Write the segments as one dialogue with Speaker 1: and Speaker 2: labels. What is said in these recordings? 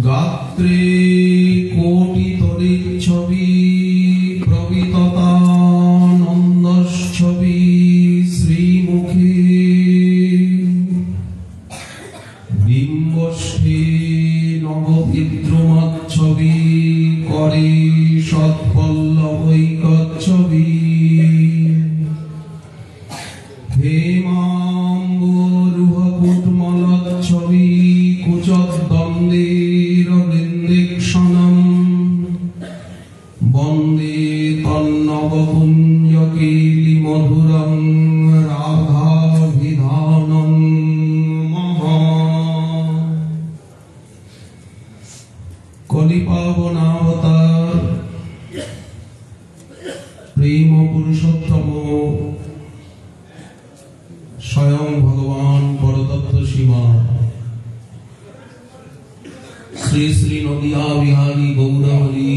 Speaker 1: গাত্রে কোটি তরিচ্ছবি প্রবিততা নন্দচ্ছবি শ্রীমুখে বিম্বশ্রী নববিদ্রোহ বিদ্রুমচ্ছবি করে সৎপল্লবৈকচ্ছবি হেমাম্বরুহকুটমলচ্ছবি কুচদ্বন্দ্বের বৃন্দেক্ষণম বন্দে তন্নবপুঞ্জকেলি মধুরং রাধাভিধানং মহা কলিপাবনাবতার প্রেম পুরুষোত্তম স্বয়ং ভগবান পরতত্ত্ব সীমা শ্রী শ্রী নদিয়া বিহারী গৌরহরি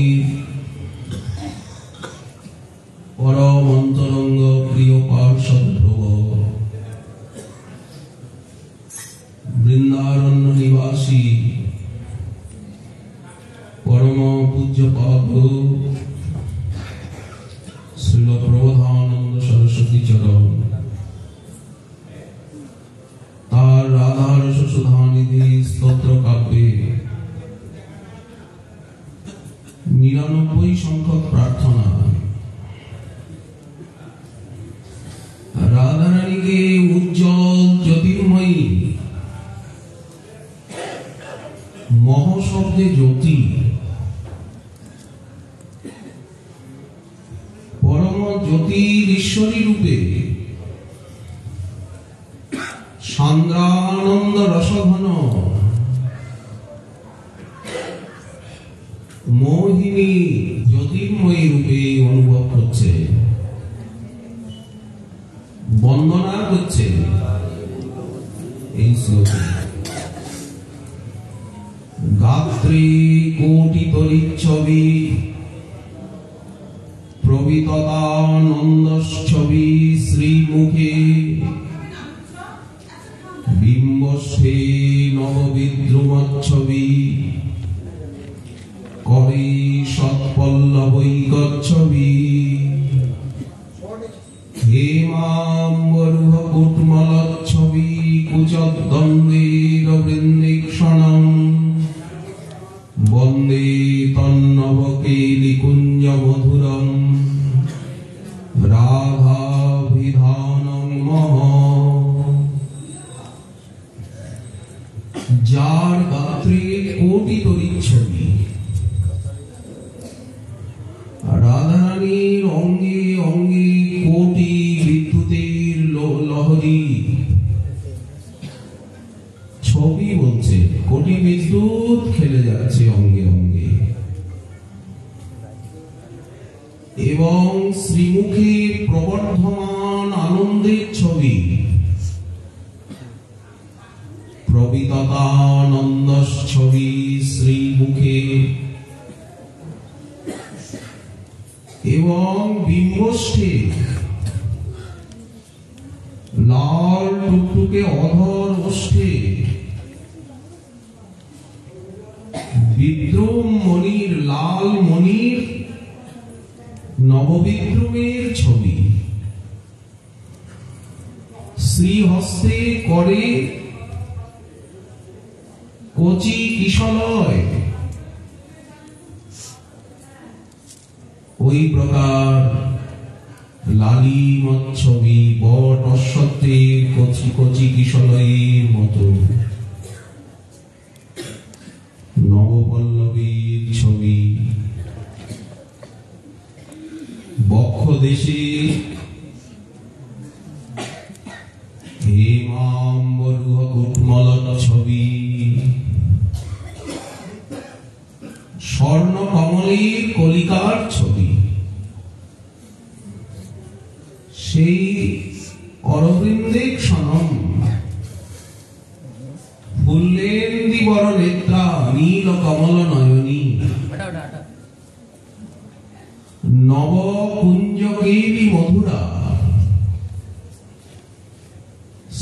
Speaker 1: পরম অন্তরঙ্গ প্রিয় পার্ষদ বৃন্দারণ্য নিবাসী পরম পূজ্যপাদ শ্রীল প্রবোধানন্দ সরস্বতী চরণ তার রাধারস সুধানিধি স্তোত্র কাব্যে 99 সংখ্যক প্রার্থনা রাধারানীকে উজ্জ্বল জ্যোতির্ময়ী মহাশব্দে জ্যোতি পরম জ্যোতির ঈশ্বরী রূপে সান্দ্রানন্দ রসঘন মোহিনী জ্যোতির্ময়ী রূপে অনুভব করছে, বন্দনা করছে। এই শ্লোকে গাত্রী কোটি তরিচ্ছবি প্রবিততানন্দচ্ছবি শ্রীমুখে বিম্বস্ফে নববিদ্রুমচ্ছবি করে সৎপল্লবৈকচ্ছবি হেমাম্বরুহকুটমলচ্ছবি কুচদ্বন্দ্বের বৃন্দেক্ষণম বন্দে তন্নবকেলিকুঞ্জ মধুরং রাধাভিধানং মহা। যার গাত্রে কোটি তরিচ্ছবি, রাধারানীর অঙ্গে অঙ্গে কোটি বিদ্যুতের লহরী ছবি বলছে, কোটি বিদ্যুৎ খেলে যাচ্ছে অঙ্গে অঙ্গে, এবং শ্রীমুখে প্রবর্ধমান আনন্দের ছবি প্রবিততানন্দচ্ছবি শ্রীমুখে, এবং বিম্বষ্ঠে লাল টুকটুকে অধর ওষ্ঠে বিদ্রুম মণির লাল মণির নববিদ্রুমের ছবি, শ্রীহস্তে করে কচি কিশলয়, ওই প্রকার লালিমচ্ছবি বট অশ্বত্থের কচি কচি কিশলয়ের মতো নবপল্লবীর ছবি, বক্ষ দেশে হেমাম্বরুহকুটমলচ্ছবি, স্বর্ণ কমলের কলিকার ছবি, সেই অরবিন্দেক্ষণম ফুল্লেন্দিবর নেত্রা নীল কমল নয়নী নব কুঞ্জকেলি মধুরা,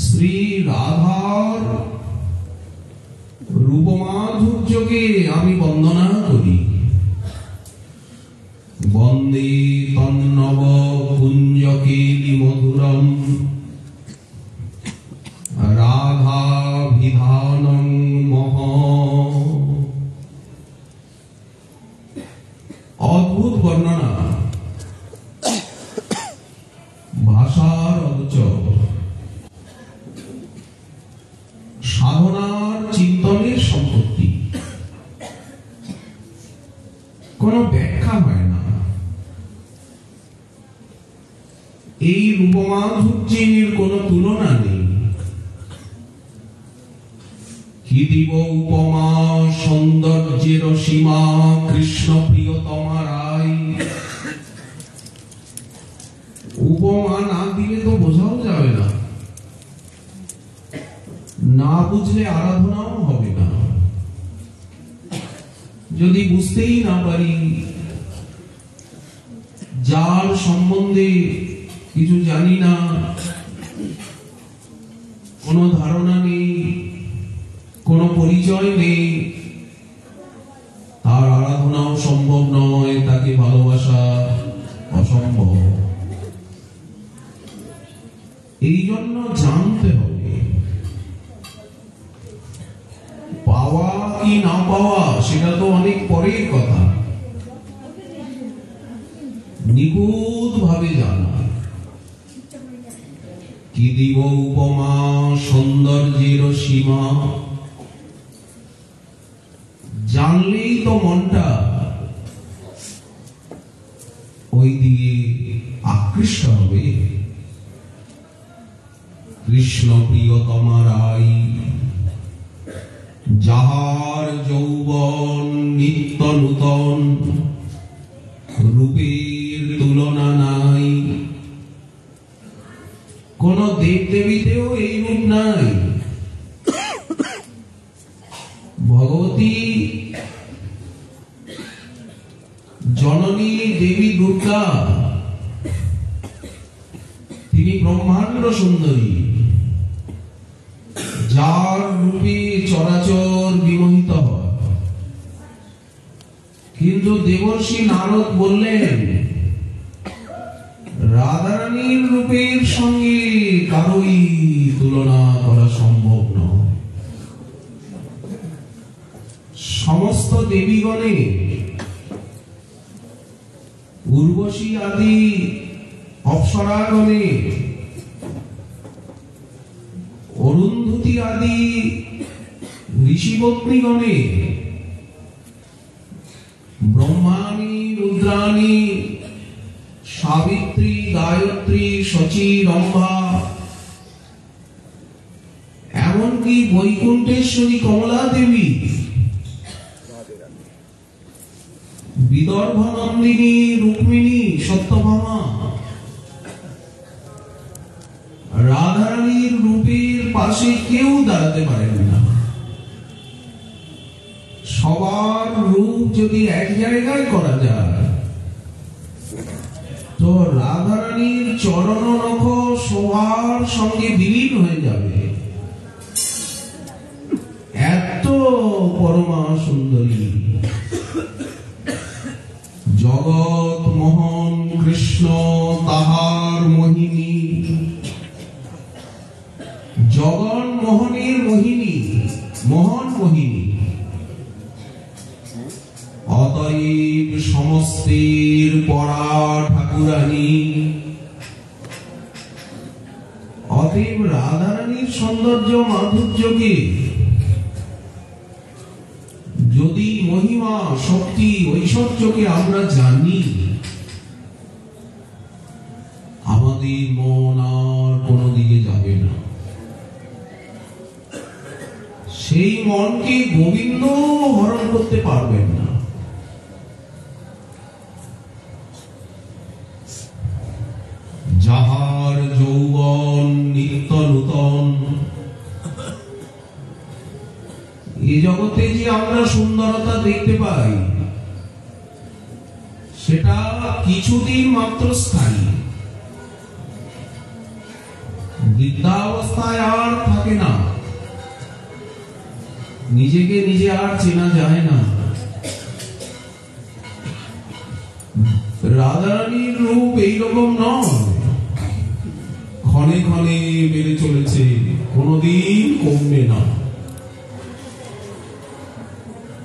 Speaker 1: শ্রী রাধার রূপমাধুর্যকে আমি বন্দনা করি। বন্দে তন্নব কুঞ্জকেলি মধুরম রাধাভিধানং মহা। অদ্ভুত বর্ণনা, ভাষার অগোচর, সাধনার চিন্তনের সম্পত্তি, কোন ব্যাখ্যা হয় না। এই রূপমাধুর্যের কোন তুলনা নেই। কি দিব উপমা সৌন্দর্যের সীমা কৃষ্ণ প্রিয়তমা রায়। উপমা না দিলে তো বোঝাও যাবে না, না বুঝলে আরাধনাও হবে না। যদি বুঝতেই না পারি, যার সম্বন্ধে কিছু জানি না, কোনো ধারণা নেই, কোনো পরিচয় নেই, তার আরাধনাও সম্ভব নয়, তাকে ভালোবাসা অসম্ভব। এই জন্য জানতে হবে। পাওয়া কি না পাওয়া সেটা তো অনেক পরের কথা, নিখুঁত ভাবে জানা। কি দিব উপমা সৌন্দর্যের সীমা, জানলেই তো মনটা ওই দিকে আকৃষ্ট হবে। কৃষ্ণ প্রিয়তমা রাই, যাহার যৌবন নিত্য নূতন, রূপের তুলনা নাই। কোন দেব দেবীতেও এই রূপ নাই। ভগবতী জননী দেবী দুর্গা, তিনি ব্রহ্মাণ্ড সুন্দরী, যার রূপে চরাচর বিমোহিত হয়। কিন্তু দেবর্ষি নারদ বললেন, রাধারানীর রূপের সঙ্গে কারোই তুলনা করা সম্ভব নয়। সমস্ত দেবীগণে, উর্বশী আদি অপ্সরাগণে, অরুন্ধতী আদি ঋষিপত্নীগণে, ব্রহ্মাণী রুদ্রাণী সাবিত্রী গায়ত্রী শচী রম্ভা, এমনকি বৈকুণ্ঠেশ্বরী কমলা দেবী, বিদর্ভ নন্দিনী রুক্মিণী সত্যভামা, রাধারানীর রূপের পাশে কেউ দাঁড়াতে পারেন না। সবার রূপ যদি এক জায়গায় করা যায়, তো রাধারানীর চরণ নখ সবার সঙ্গে বিলীন হয়ে যাবে। এত পরমা সুন্দরী, জগৎ মোহন কৃষ্ণ তাহার মোহিনী, জগন মোহনের মোহিনী, মোহন মোহিনী। অতএব সমস্তের পরা ঠাকুরানী। অতএব রাধারানীর সৌন্দর্য মাধুর্যকে যদি মহিমা শক্তি ঐশ্বর্যকে আমরা জানি, আমাদের মন আর কোন দিকে যাবে না। সেই মনকে গোবিন্দ হরণ করতে পারবেন না। যাহার যৌবন নিত্য নূতন। এই জগতে যে আমরা সুন্দরতা দেখতে পাই, সেটা কিছুদিন মাত্র স্থায়ী। বৃদ্ধাবস্থায় আর থাকে না, নিজেকে নিজে আর চেনা যায় না। রাধারানীর রূপ এইরকম নয়, ক্ষণে ক্ষণে বেড়ে চলেছে, কোনদিন কমবে না।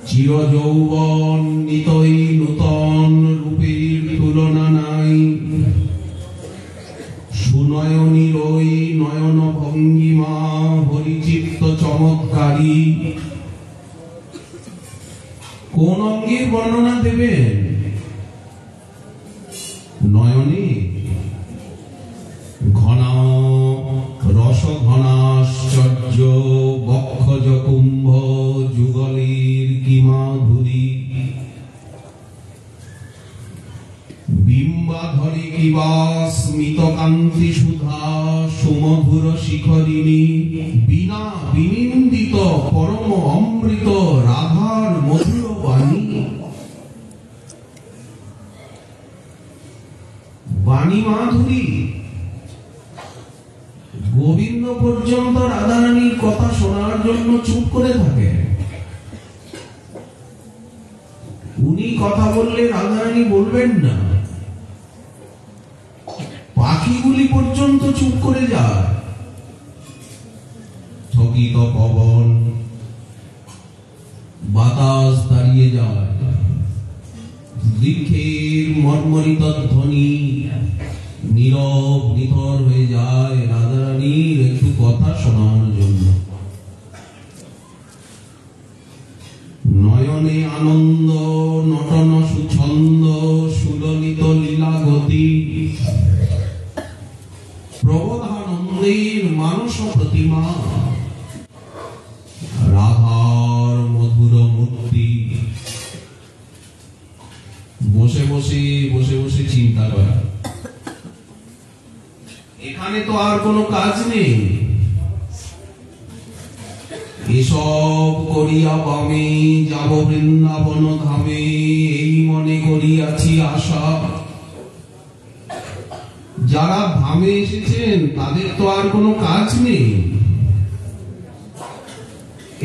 Speaker 1: চির যৌবন নিতই নূতন কোন অঙ্গের বর্ণনা দেবেন? নয়নে ঘনা রস ঘনাশ্চর্য বক্ষজ কুম্ভ যুগলের কি মাধুরী, বিম্বাধরে কিবা স্মিত কান্তি সুধা সুমধুর শিখরিণী, বিনা বিনিন্দিত পরম অমৃত রাধার মধুর বাণী। বাণী মাধুরী। গোবিন্দ পর্যন্ত রাধারানীর কথা শোনার জন্য চুপ করে থাকে। উনি কথা বললে রাধারানী বলবেন না। পাখিগুলি পর্যন্ত চুপ করে যায়। স্থগিত পবন, বাতাস দাঁড়িয়ে যায়, বৃক্ষের মর্মরিত ধ্বনি নীরব নিথর হয়ে যায় রাধারানীর একটু কথা শোনার জন্য। নয়নে আনন্দ নটন সুছন্দ সুললিত লীলাগতি, প্রবোধানন্দের মানস প্রতিমা, রাধার মধুর মূর্তি। বসে বসে বসে বসে চিন্তা করা, এখানে তো আর কোনো কাজ নেই। এসব করিয়া বামে যাব বৃন্দাবন ধামে, এই মনে করিয়াছি আশা। যারা ধামে এসেছেন তাদের তো আর কোনো কাজ নেই।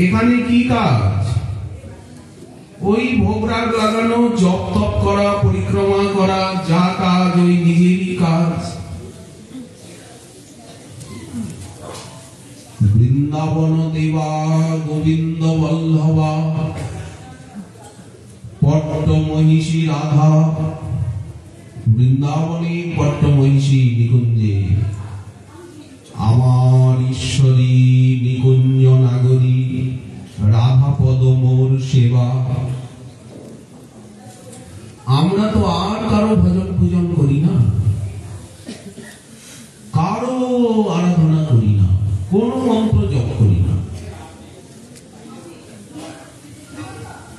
Speaker 1: এখানে কি কাজ? ওই ভোগরাগ লাগানো, জপ তপ করা, পরিক্রমা করা, যা কাজ ওই নিজেরই কাজ। বৃন্দাবন দেবা গোবিন্দ বল্লভা পট্ট মহিষী রাধা। বৃন্দাবনে পট্ট মহিষী নিকুঞ্জে আমার ঈশ্বরী নিকুঞ্জ নাগরী রাধা পদ মোর সেবা। আমরা তো আর কারো ভজন পূজন করি না, কারো আরাধনা করি না, কোন মন্ত্র জপ করি না।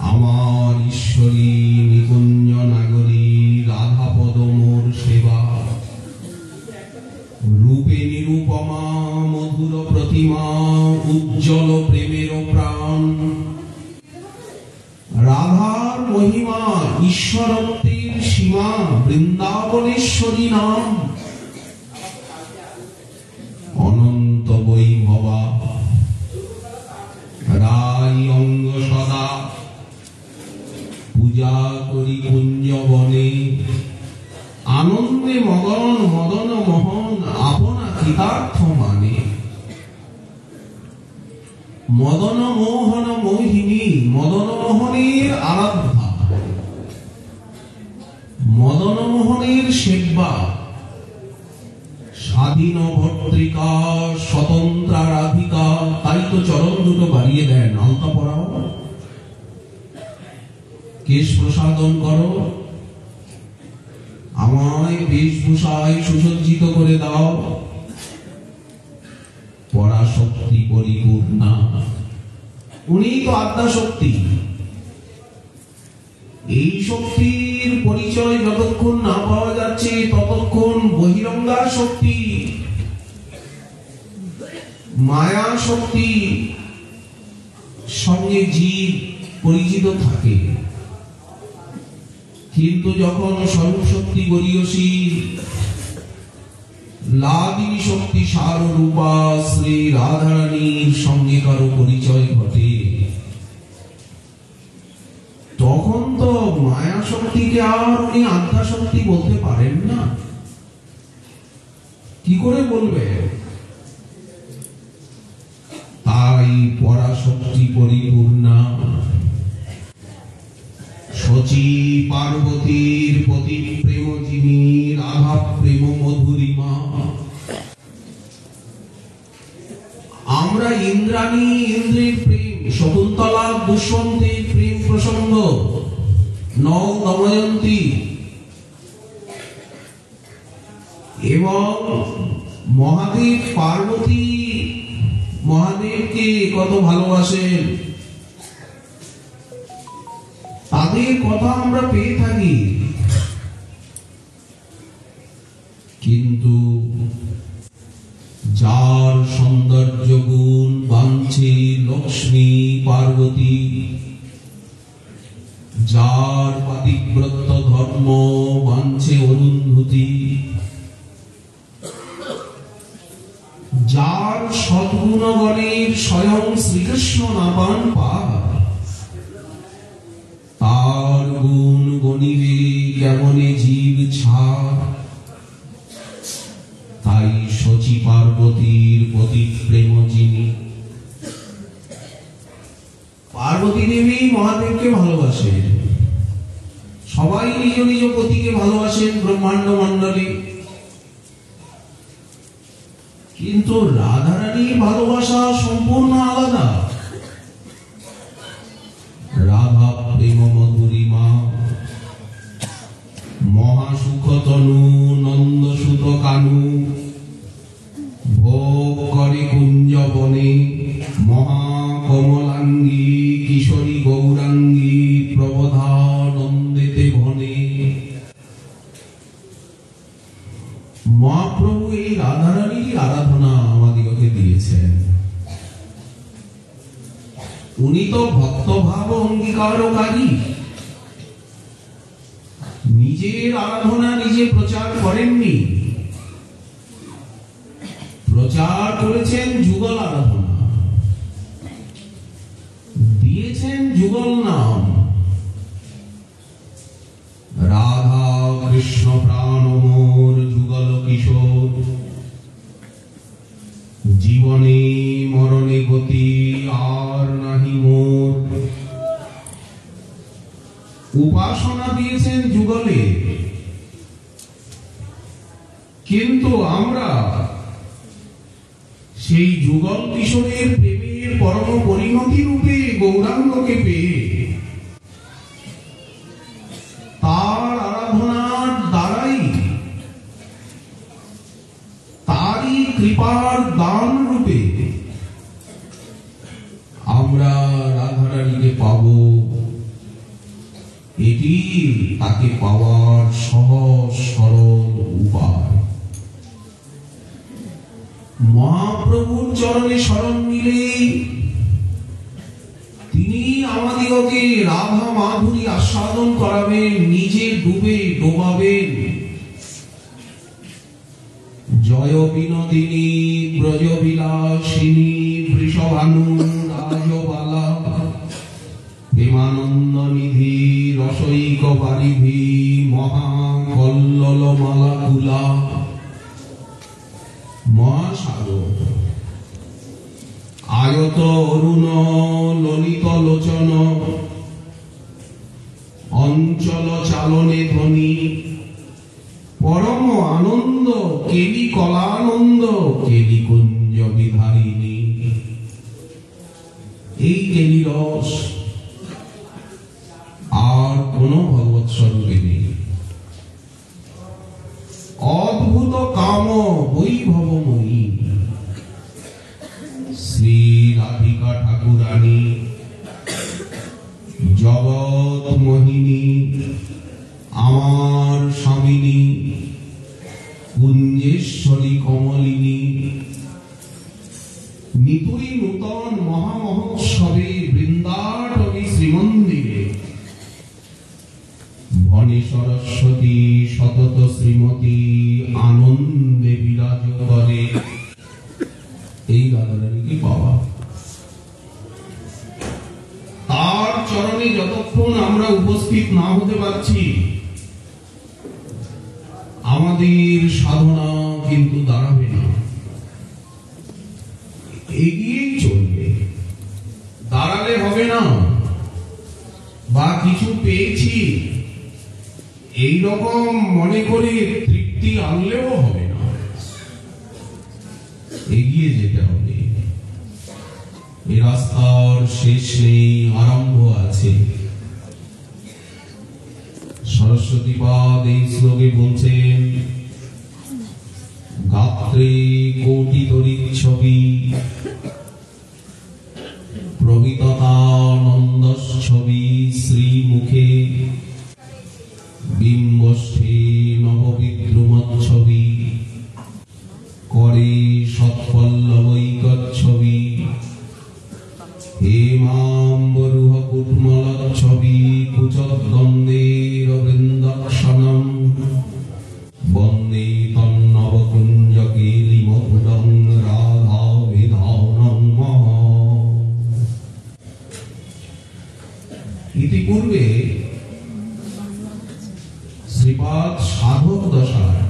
Speaker 1: আমার ঈশ্বরী নিকুঞ্জ নাগরী রাধা পদ মোর সেবা। রূপে নিরূপমা মধুর প্রতিমা উজ্জ্বল প্রেমের প্রাণ। রাধার মহিমা ঈশ্বরত্বের সীমা বৃন্দাবনেশ্বরী নাম। অনন্ত বৈভবা রাই অঙ্গ সদা পূজা করি কুঞ্জবনে। আনন্দে মগন মদন মোহন আপনা কৃতার্থ মানে। মদন মোহন মোহিনী মদন মোহনের আরাধ্যা, মদন মোহনের সেবা। স্বাধীন ভর্তৃকা স্বতন্ত্রা রাধিকা। তাই তো চরণ দুটো বাড়িয়ে দেন, আলতা পরাও, কেশ প্রসাদন করো, আমায় বেশভূষায় সুসজ্জিত করে দাও। পরাশক্তি পরিপূর্ণা, উনি তো আত্মা শক্তি। এই শক্তির পরিচয় যতক্ষণ না পাওয়া যাচ্ছে ততক্ষণ বহিরঙ্গা শক্তি, মায়া শক্তি সঙ্গে জীব পরিচিত থাকে। কিন্তু যখন স্বরূপ শক্তি গরিয়সী লাদিনী শক্তি সাররূপা শ্রী রাধারানীর সঙ্গে কারো পরিচয় ঘটে, তখন তো মায়া শক্তিকে আর উনি আত্মা শক্তি বলতে পারেন না। কি করে বলবে? তাই পরাশক্তি পরিপূর্ণা শচী পার্বতীর প্রতি প্রেম যিনি রাধা প্রেম মধুরিমা। আমরা ইন্দ্রাণী ইন্দ্রের প্রেম, শকুন্তলা দুষ্যন্তের প্রেম প্রসঙ্গ, নৌ দময়ন্তী এবং মহাদেব পার্বতী মহাদেবকে কত ভালোবাসেন, তাদের কথা আমরা পেয়ে থাকি। কিন্তু যার সৌন্দর্য গুণ বাঞ্ছে লক্ষ্মী পার্বতী, যার পাতিব্রত ধর্ম বাঞ্ছে অরুন্ধতী, যার সদ্গুণগণের স্বয়ং শ্রীকৃষ্ণ নাপান পার, তার গুণ গণিবে কেমনে জীব ছাড়। তাই শচী পার্বতীর প্রতি প্রেম যিনি, পার্বতী দেবী মহাদেবকে ভালোবাসেন, সবাই নিজ নিজ পতিকে ভালোবাসেন ব্রহ্মাণ্ড মণ্ডলী। কিন্তু রাধারানীর ভালোবাসা সম্পূর্ণ আলাদা। রাধা প্রেম মধুরিমা, মহাসুখ তনু নন্দ সুত কানু, ভোগ করে কুঞ্জ বনে মহাকমলাঙ্গী কিশোরী গৌরাঙ্গী প্রবধানন্দেতে ভনে। মহাপ্রভু এই রাধারানীর আরাধনা আমাদিগকে দিয়েছেন। উনি তো ভক্তভাব অঙ্গীকারকারী, নিজের আরাধনা নিজে প্রচার করেননি, প্রচার করেছেন যুগল আরাধনা, দিয়েছেন যুগল নাম। রাধা কৃষ্ণ প্রাণ মোর যুগল কিশোর, জীবনে মরণে গতি আর নাহি মোর। উপাসনা দিয়েছেন যুগলে, কিন্তু আমরা সেই যুগল কিশোরের প্রেমের পরম পরিণতি রূপে গৌরাঙ্গকে পেয়ে তার আরাধনার দ্বারাই, তারই কৃপার দান রূপে আমরা রাধারানীকে পাব। এটি তাকে পাওয়ার সহজ সরল উপায়। মহাপ্রভুর চরণে শরণ নিলেই তিনি আমাদিগকে রাধা মাধুরী আস্বাদন করাবেন, নিজে ডুবে ডোবাবেন। জয় বিনোদিনী ব্রজ বিলাসিনী বৃষভানু রাজবালা, প্রেমানন্দ নিধি রসৈক বারিধি মহাকল্লোল মালাকুলা। মহাসাগর আয়ত অরুণ ললিত লোচন, অঞ্চল চালনে ধ্বনি পরম আনন্দ, কেলি কলানন্দ কেলি কুঞ্জ বিধারিণী। এই কেলি রস আর কোন ভগবৎ স্বরূপে নেই। অদ্ভুত কাম বৈভবময়ী শ্রী রাধিকা ঠাকুরানী, জগৎ মোহিনী আমার স্বামিনী, কুঞ্জেশ্বরী কমলিনী। নিতুই নূতন মহামহোৎসবে বৃন্দাটবী শ্রীমন্দিরে ভনী সরস্বতী সতত শ্রীমতী আনন্দে বিরাজ করে। এই রাধারানীকে পাওয়া, তার চরণে যতক্ষণ আমরা উপস্থিত না হতে পারছি, আমাদের সাধনা কিন্তু দাঁড়াবে না, এগিয়েই চলবে। দাঁড়ালে হবে না, বা কিছু পেয়েছি এইরকম মনে করে তৃপ্তি আনলেও হবে না, এগিয়ে যেতে হবে। এ রাস্তার শেষ নেই, আরম্ভ আছে। সরস্বতীপাদ এই শ্লোকে বলছেন, গাত্রে কোটি তরিচ্ছবি প্রবিততানন্দচ্ছবি শ্রীমুখে বিম্বষ্ঠে নববিদ্রুমচ্ছবি করে সৎপল্লবৈকচ্ছবি হেমাম্বরুহ কুটমলচ্ছবি কুচদ্বন্দ্বের বৃন্দাক্ষণম বন্দে তন্নবকুঞ্জকেলিমধুরং রাধা বিধানং মহা। ইতিপূর্বে শ্রীপাদ সাধক দশায়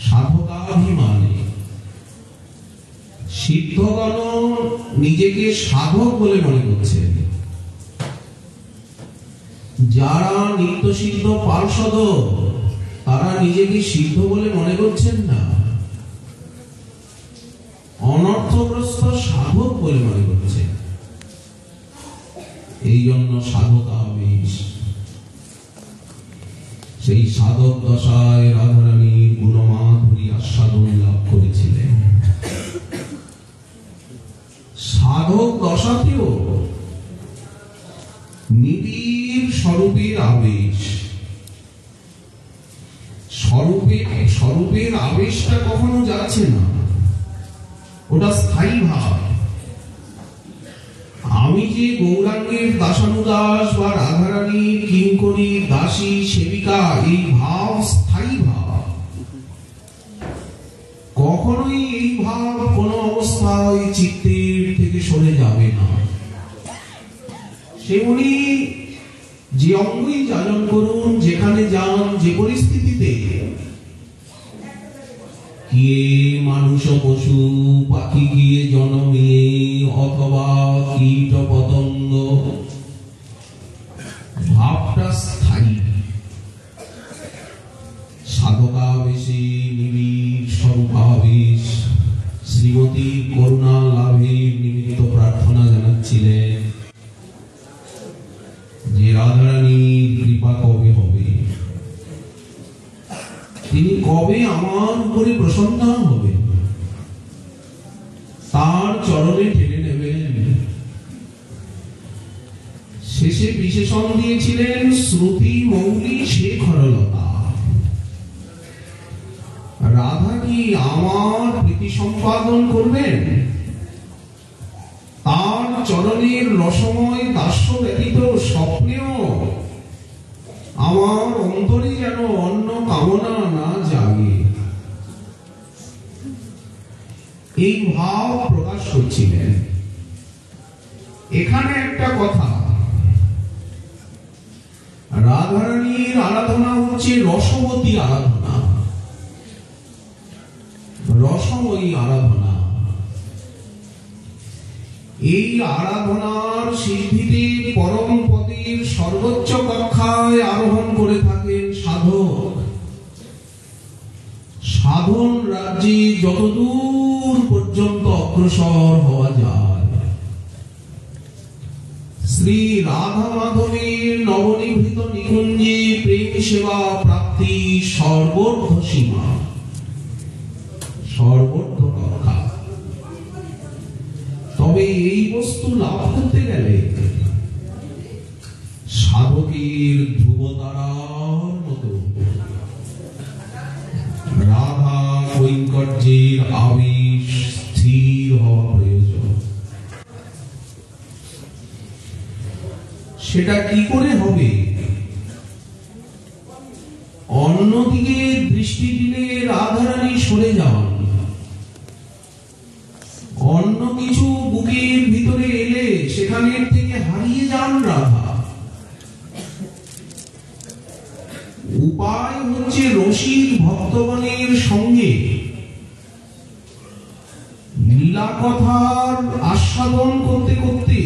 Speaker 1: সাধকাভিমানে সিদ্ধগণ নিজেকে সাধক বলে মনে করছেন, যারা নিত্য সিদ্ধ পার্ষদ তারা নিজেকে সিদ্ধ বলে মনে করছেন না, অনর্থগ্রস্ত সাধক বলে মনে করছেন। এই জন্য সাধকাবেশ। সেই সাধক দশায় রাধারানী গুণমাধুরী আস্বাদন লাভ করেছিলেন। সাধক দশাতেও নিবিড় স্বরূপের আবেশ। স্বরূপের আবেশটা কখনো যাচ্ছে না, ওটা স্থায়ী ভাব। আমি যে গৌরাঙ্গের দাসানুদাস বা রাধারানীর কিঙ্করী দাসী সেবিকা, এই ভাব স্থায়ী ভাব। কখনোই এই ভাব কোন অবস্থায় চিত্তের থেকে সরে যাবে না। সেমনি যে অঙ্গই যাজন করুন, যেখানে যান, যে পরিস্থিতিতে, কিয়ে মানুষ পশু পাখি গিয়ে জন্মে অথবা কীট পতঙ্গ, ভাবটা স্থায়ী। সাধকাবেশে নিবিড় স্বরূপাবেশ শ্রীমতী করুণা লাভের নিমিত্ত প্রার্থনা জানাচ্ছিলেন যে রাধারানীর কৃপা কবে হবে, তিনি কবে আমার উপরে প্রসন্ন হবেন, তার চরণে টেনে নেবেন। শেষে বিশেষণ দিয়েছিলেন শ্রুতি মৌলি শেখরলতা। রাধা কি আমার প্রীতি সম্পাদন করবেন? তার চরণের রসময় দাস্য ব্যতীত স্বপ্নেও আমার অন্তরে যেন অন্য কামনা না জাগে, এই ভাব প্রকাশ করছিলেন। এখানে একটা কথা, রাধারানীর আরাধনা হচ্ছে রসমতী আরাধনা, রসময়ী আরাধনা। এই আরাধনার সিদ্ধিতে পরম পদের সর্বোচ্চ কক্ষায় আরোহণ করে থাকেন সাধক। সাধন রাজ্যে যতদূর পর্যন্ত অগ্রসর হওয়া যায়, শ্রী রাধা মাধবের নবনিভৃত নিকুঞ্জে প্রেম সেবা প্রাপ্তি সর্বোর্ধ্ব সীমা, সর্বোর্ধ্ব কক্ষা। তবে এই বস্তু লাভ করতে গেলে সাধকের ধ্রুবতারার মতো রাধা কৈঙ্কর্যের আবেশ স্থির হওয়া প্রয়োজন। সেটা কি করে হবে? অন্যদিকে দৃষ্টি দিলে রাধারানী সরে যান, অন্য কিছু বুকের ভিতরে এলে সেখানের থেকে হারিয়ে যান রাধা। উপায় হচ্ছে রসিক ভক্তগণের সঙ্গে লীলা কথার আস্বাদন করতে করতে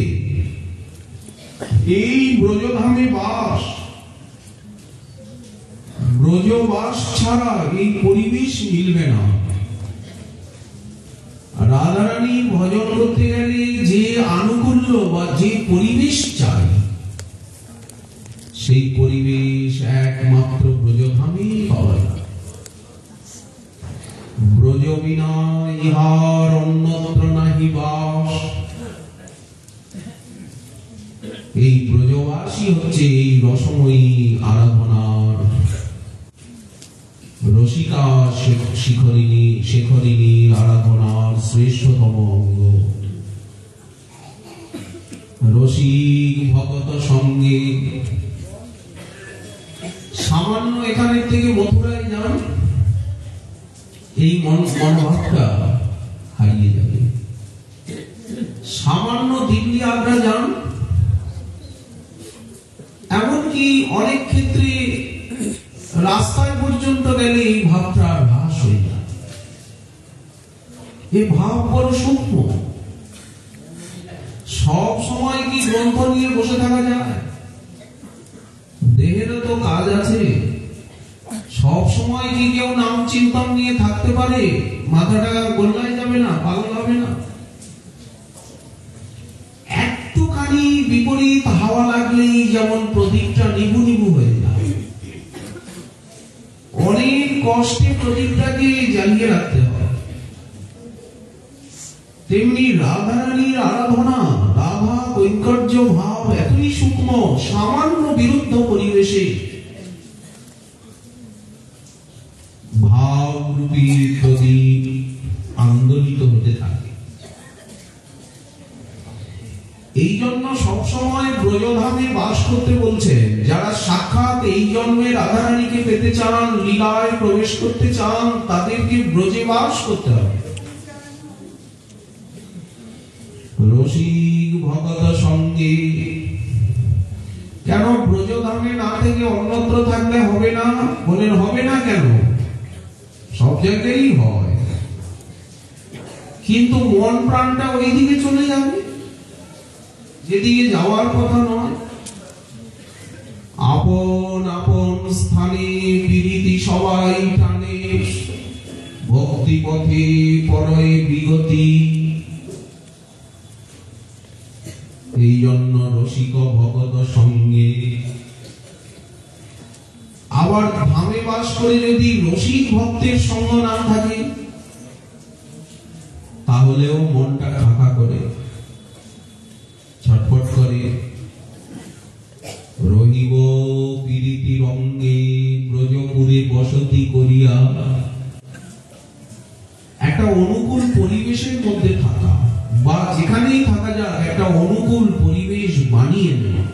Speaker 1: এই ব্রজধামে বাস। ব্রজবাস ছাড়া এই পরিবেশ মিলবে না। রাধারানী ভজন করতে গেলে যে আনুকূল্য বা যে পরিবেশ চাই, সেই পরিবেশ একমাত্র ব্রজধামেই পাওয়া যায়। ব্রজ বিনা ইহার অন্যত্র নাহি বাস। এই ব্রজবাসী হচ্ছে এই রসময়ী আরাধনার রসিকা শেখরিণী আরাধনার শ্রেষ্ঠতম অঙ্গ। রসিক ভগত সঙ্গে সামান্য এখানে থেকে মথুরায় যান, এই মনোভাবটা হারিয়ে যাবে। সামান্য দিল্লি আগ্রা যান, এমনকি অনেক ক্ষেত্রে রাস্তায় পর্যন্ত গেলে এই ভাবটা হ্রাস হয়ে যায়। এই ভাব বড় সূক্ষ্ম। সব সময় কি গ্রন্থ নিয়ে বসে থাকা যায়? দেহেরও তো কাজ আছে। সব সময় কি কেউ নাম চিন্তন নিয়ে থাকতে পারে? মাথাটা গোল্লায় যাবে না, পাগল হবে না? একটুখানি বিপরীত হাওয়া লাগলেই যেমন প্রদীপটা নিভু নিভু হয়ে যায়। অনেক কষ্টে প্রদীপটাকে জ্বালিয়ে রাখতে হয়। তেমনি রাধারানীর আরাধনা, রাধা কৈঙ্কর্য ভাব এতই সূক্ষ্ম, সামান্য বিরুদ্ধ পরিবেশে ভাবরূপী প্রদীপ আন্দোলিত হতে থাকে। এই জন্য সবসময় ব্রজধামে বাস করতে বলছেন। যারা সাক্ষাৎ এই জন্মে রাধারানীকে পেতে চান, লীলায় প্রবেশ করতে চান, তাদেরকে ব্রজে বাস করতে হবে। রসিক ভগত সঙ্গে কেন ব্রজধামে না থেকে অন্যত্র থাকলে হবে না? বলেন হবে না কেন? সব জায়গায় হয়, কিন্তু মন প্রাণটা ওইদিকে চলে যাবে যেদিকে যাওয়ার কথা নয়। আপন আপন স্থানে বিরতি সবাই টানে, ভক্তি পথে পরয়ে বিগতি। এই জন্য রসিক ভগত সঙ্গে। আবার ধামে বাস করে যদি রসিক ভক্তের সঙ্গ না থাকে, তাহলেও মনটা খাঁকা করে, ছটফট করে। রহিব প্রীতি রঙ্গে ব্রজপুরে বসতি করিয়া। একটা অনুকূল পরিবেশের মধ্যে থাকা, বা যেখানেই থাকা যায় একটা অনুকূল পরিবেশ বানিয়ে নেওয়া।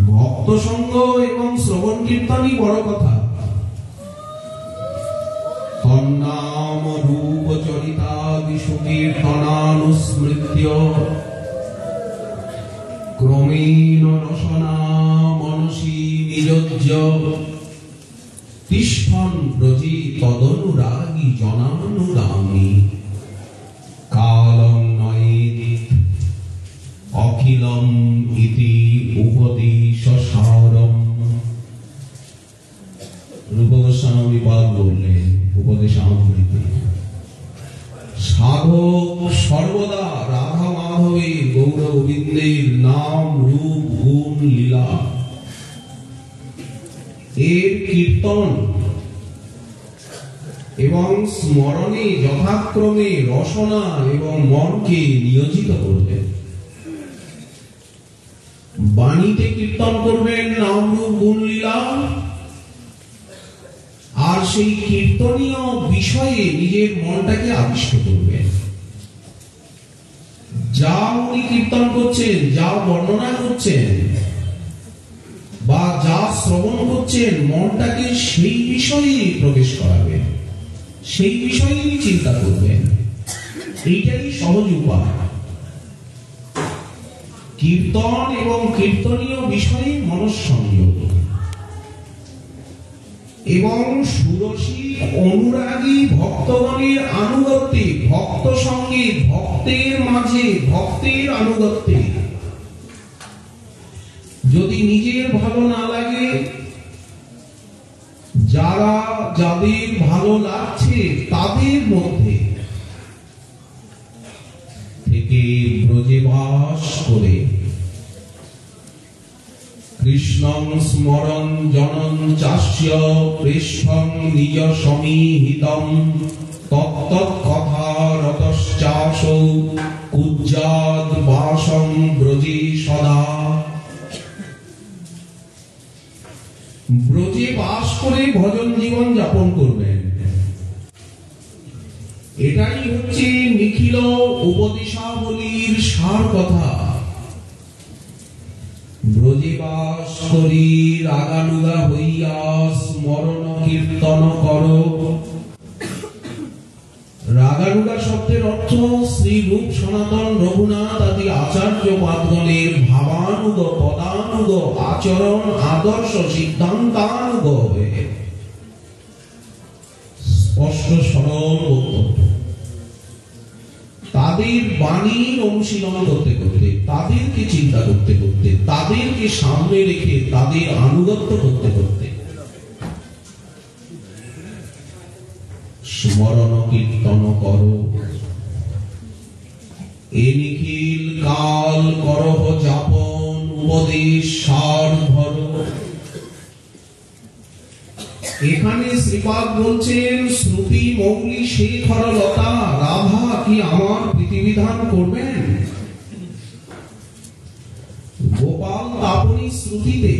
Speaker 1: ভক্ত সঙ্গ এবং শ্রবণ কীর্তনই বড় কথা। তন্নাম রূপ চরিতা বিশুকীর্তনানুস্মৃত্য ক্রমেণ রসনা মনসি নিযোজ্য তিষ্ঠন ব্রজে তদনুরাগী জনানুগামী কালং নয়েত অখিলম ইতি উপদেশ সারম। রূপ গোস্বামী পাদ বললেন উপদেশামৃতে, সাধক সর্বদা রাধা মাধবের গৌর গোবিন্দের নাম রূপ গুণ লীলা এর কীর্তন এবং স্মরণে যথাক্রমে রসনা এবং মনকে নিয়োজিত করবেন। বাণীতে কীর্তন করবেন নাম রূপ গুণ লীলা, আর সেই কীর্তনীয় বিষয়ে নিজের মনটাকে আবিষ্ট করবেন। যা উনি কীর্তন করছেন, যা বর্ণনা করছেন বা যা শ্রবণ করছেন, মনটাকে সেই বিষয়ে প্রবেশ করাবেন, সেই বিষয়েই চিন্তা করবেন। এইটাই সহজ উপায়। কীর্তন এবং কীর্তনীয় বিষয়ে মনঃসংযোগ এবং সুরসিক অনুরাগী ভক্তগণের আনুগত্যে, ভক্ত সঙ্গে ভক্তের মাঝে ভক্তের আনুগত্যে। যদি নিজের ভালো না লাগে, যারা যাদের ভালো লাগছে তাদের মধ্যে থেকে ব্রজে বাস করে কৃষ্ণং স্মরণ জনং চাস্য পৃষ্ঠং নিজ সমীহিতম তত্তৎ কথা রতশ্চাসৌ কুজ্জাদ বাসং ব্রজে সদা। ব্রজে বাস করে ভজন জীবন যাপন করবেন, এটাই হচ্ছে নিখিল উপদেশাবলীর সার কথা। ব্রজে বাস করি রাগানুগা হইয়া স্মরণ কীর্তন করো। রাগানুগা শব্দের অর্থ শ্রী রূপ সনাতন রঘুনাথ আদি আচার্য পাদগণের ভাবানুগ পদানুগ আচরণ আদর্শ সিদ্ধান্তানুগ হয়ে স্পষ্ট সরল বক্তব্য, তাদের বাণীর অনুশীলন করতে করতে, তাদেরকে চিন্তা করতে করতে, তাদেরকে সামনে রেখে তাদের আনুগত্য করতে করতে স্মরণ কীর্তন করো। এ নিখিল কাল করহ যাপন উপদেশ সার ধরো। এখানে শ্রীপাদ বলছেন শ্রুতি মৌলি শেখর লতা রাধা কি আমার প্রীতিবিধান করবেন? গোপাল তাপনী শ্রুতিতে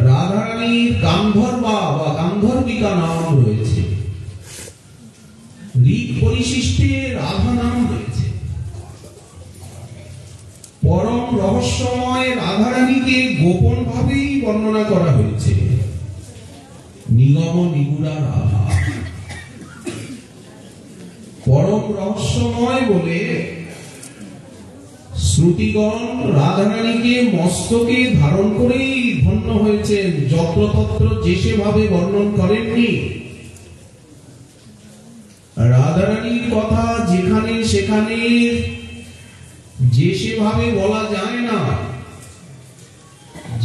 Speaker 1: রাধারানীর গান্ধর্বা বা গান্ধর্বিকা নাম রয়েছে, ঋক পরিশিষ্টে রাধা নাম রয়েছে। পরম রহস্যময় রাধারানীকে গোপন ভাবেই বর্ণনা করা হয়েছে, নিগম নিগুড়া রাধা। পরম রহস্যময় বলে শ্রুতিগণ রাধারানীকে মস্তকে ধারণ করেই ধন্য হয়েছেন, যত্রতত্র যে সেভাবে বর্ণন করেননি। রাধারানীর কথা যেখানে সেখানে যে সেভাবে বলা যায় না।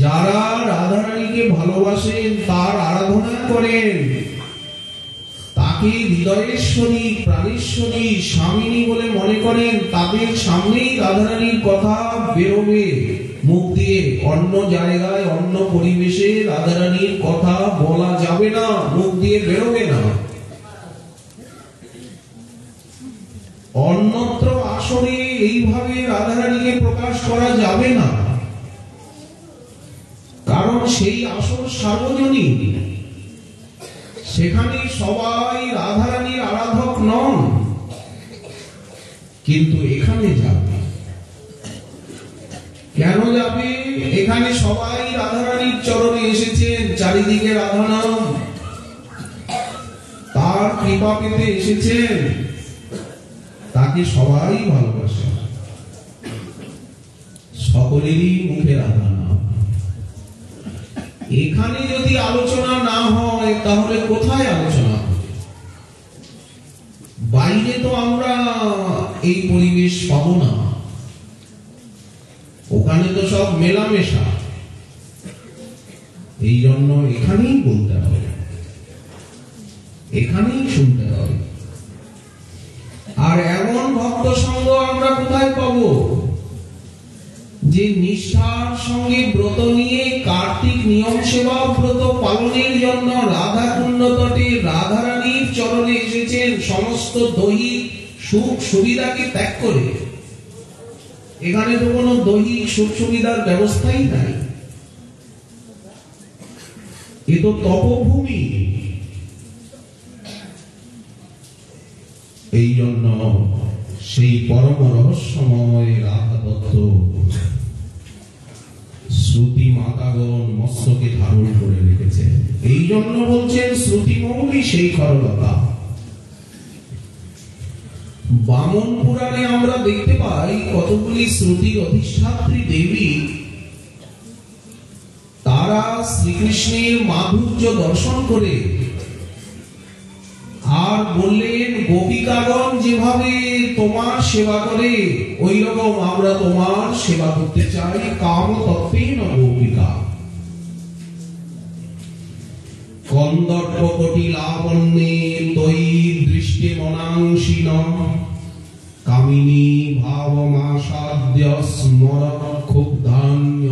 Speaker 1: যারা রাধারানীকে ভালোবাসেন, তার আরাধনা করেন, তাকে হৃদয়েশ্বরী প্রাণেশ্বরী স্বামিনী বলে মনে করেন, তাদের সামনেই রাধারানীর কথা বেরোবে মুখ দিয়ে। অন্য জায়গায় অন্য পরিবেশে রাধারানীর কথা বলা যাবে না, মুখ দিয়ে বেরোবে না। অন্যত্র আসরে এইভাবে রাধারানীকে প্রকাশ করা যাবে না, কারণ সেই আসর সার্বজনীন। সেখানে সবাই রাধারানীর আরাধক নন, কিন্তু এখানে যাবে। কেন যাবে? এখানে সবাই রাধারানীর চরণে এসেছেন, চারিদিকে রাধা নাম, তার কৃপা পেতে এসেছেন, তাকে সবাই ভালোবাসে, সকলেরই মুখে রাধা নাম। এখানে যদি আলোচনা না হয় তাহলে কোথায় আলোচনা হবে? বাইরে তো আমরা এই পরিবেশ পাবো না, ওখানে তো সব মেলামেশা। এই জন্য এখানেই বলতে হবে, এখানেই শুনতে হবে। আর এমন ভক্ত সঙ্গ আমরা কোথায় পাবো যে নিষ্ঠার সঙ্গে ব্রত নিয়ে কার্তিক নিয়ম সেবা ব্রত পালনের জন্য রাধা কুণ্ড তটে রাধারানীর চরণে এসেছেন, সমস্ত দৈহিক সুখ সুবিধাকে ত্যাগ করে। এখানে তো কোনো দৈহিক সুখ সুবিধার ব্যবস্থাই নাই, এ তো তপভূমি। এই জন্য সেই পরম রহস্যময় রাধা তত্ত্ব শ্রুতি মাতাগণ মস্তকে ধারণ করে রেখেছেন। এই জন্য বলছেন শ্রুতি মৌলি সেই খরলতা। বামন পুরাণে আমরা দেখতে পাই কতগুলি শ্রুতির অধিষ্ঠাত্রী দেবী, তারা শ্রীকৃষ্ণের মাধুর্য দর্শন করে আর বললেন, গোপিকাগণ যেভাবে তোমার সেবা করে ওই রকম আমরা তোমার সেবা করতে চাই। কাম তত্ত্বেন গোপিকা কন্দর্প কোটি লাবণ্যে তৈ দৃষ্টে মনাংশীন কামিনী ভাবমাসাদ্য স্মর ক্ষুব্ধান্য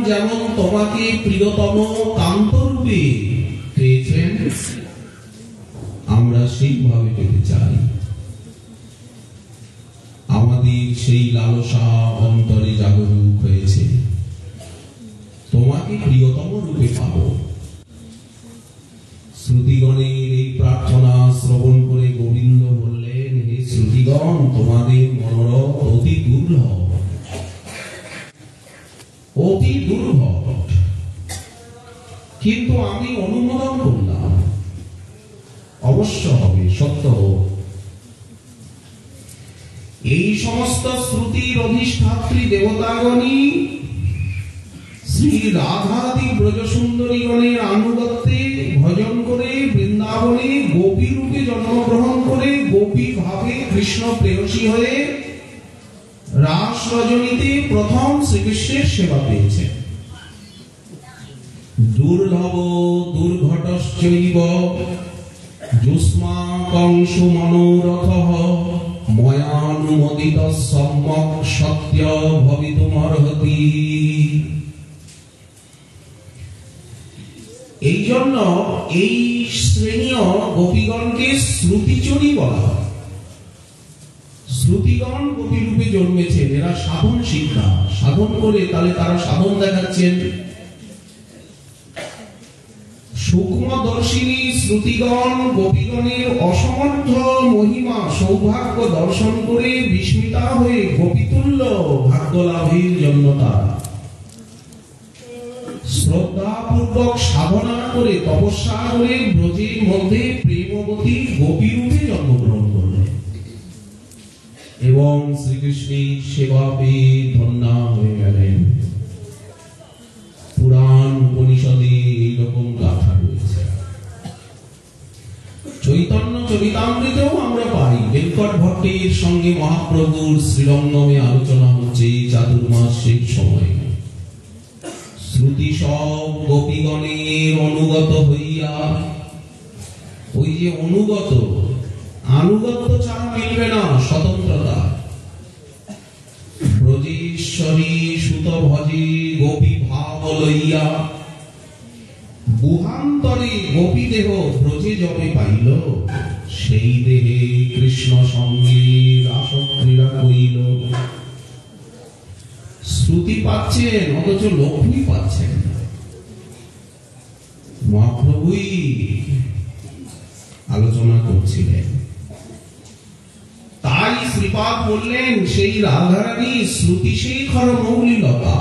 Speaker 1: যেমন তোমাকে প্রিয়তম কান্তরূপে পেয়েছেন, আমরা সেইভাবে পেতে চাই। আমাদের সেই লালসা অন্তরে জাগরুক হয়েছে, তোমাকে প্রিয়তম রূপে পাব। শ্রুতিগণের এই প্রার্থনা শ্রবণ করে গোবিন্দ বললেন, হে শ্রুতিগণ, তোমাদের মনোরথ অতি দুর্লভ, অতি দুর্লভ, কিন্তু আমি অনুমোদন করলাম, অবশ্য হবে, সত্য হোক। এই সমস্ত শ্রুতির অধিষ্ঠাত্রী দেবতাগণই শ্রী রাধাদি ব্রজ সুন্দরীগণের আনুগত্যে ভজন করে বৃন্দাবনে গোপী রূপে জন্মগ্রহণ করে গোপী ভাবে কৃষ্ণ প্রেয়সী হয়ে রাস রজনীতে প্রথম শ্রীকৃষ্ণের সেবা পেয়েছে। দুর্লভ দুর্ঘটশ্চৈব যুষ্মাকংশু মনোরথঃ ময়ানুমোদিত সম্যক সত্য ভবিতুমর্হতি। এই জন্য এই শ্রেণীয় গোপীগণকে শ্রুতিচরী বলা হয়। শ্রুতিগণ গোপী রূপে জন্মেছেন, এরা সাধন শিক্ষা সাধন করে তাহলে তারা সাধন দেখাচ্ছেন। সূক্ষ্মদর্শিনী শ্রুতিগণ গোপীগণের অসমর্থ মহিমা সৌভাগ্য দর্শন করে বিস্মিতা হয়ে গোপীতুল্য ভাগ্য লাভের জন্য তারা শ্রদ্ধাপূর্বক সাধনা করে তপস্যা করে ব্রজের মধ্যে প্রেমবতী গোপী রূপে জন্মগ্রহণ করলেন এবং শ্রীকৃষ্ণের সেবা পেয়ে ধন্যা হয়ে গেলেন। পুরাণ উপনিষদে এইরকম গাথা রয়েছে। চৈতন্য চরিতামৃতেও আমরা পাই, বেঙ্কট ভট্টের সঙ্গে মহাপ্রভুর শ্রীরঙ্গমে আলোচনা হচ্ছে চাতুর্মাসিক সময়। শ্রুতি সব গোপীগণের অনুগত হইয়া, ওই যে অনুগত, আনুগত্য ছাড়া মিলবে না স্বতন্ত্রতা। ব্রজেশ্বরী সুত ভজে গোপী ভাব লইয়া বুহান্তরে গোপী দেহ ব্রজে যবে পাইল, সেই দেহে কৃষ্ণ সঙ্গে রাসক্রীড়া করিল। শ্রুতি পাচ্ছেন অথচ লক্ষ্মী পাচ্ছেন না। মহাপ্রভুই আলোচনা করছিলেন, তাই শ্রীপাদ বললেন সেই রাধারানী শ্রুতি শেখর মৌলিলতা।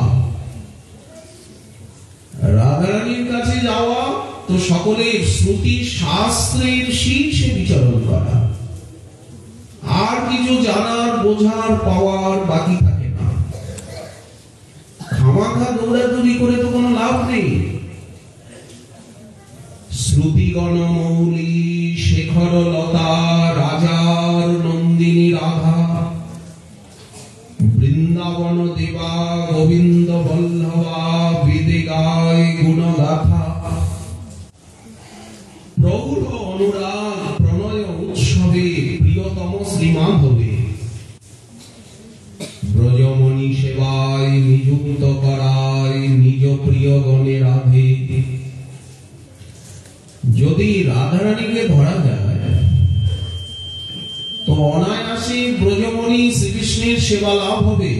Speaker 1: রাধারানীর কাছে যাওয়া তো সকলের শ্রুতি শাস্ত্রের শীর্ষে বিচরণ করা, আর কিছু জানার বোঝার পাওয়ার বাকি থাকে না। খামাখা দৌড়াদৌড়ি করে তো কোনো লাভ নেই। শ্রুতিগণ মৌলি শেখর লতা রাজার নন্দিনী রাধা, বৃন্দাবন দেবা গোবিন্দ বল্লভা বেদে গায় গুণগাথা। প্রৌঢ় অনুরাগ প্রণয় উৎসবে প্রিয়তম শ্রীমাধবে, ব্রজমণি সেবায় নিযুক্ত করায় নিজ প্রিয় গণে রাধে। যদি রাধারানীকে ধরা যায় তো অনায়াসে ব্রজমণি শ্রীকৃষ্ণের সেবা লাভ হবে।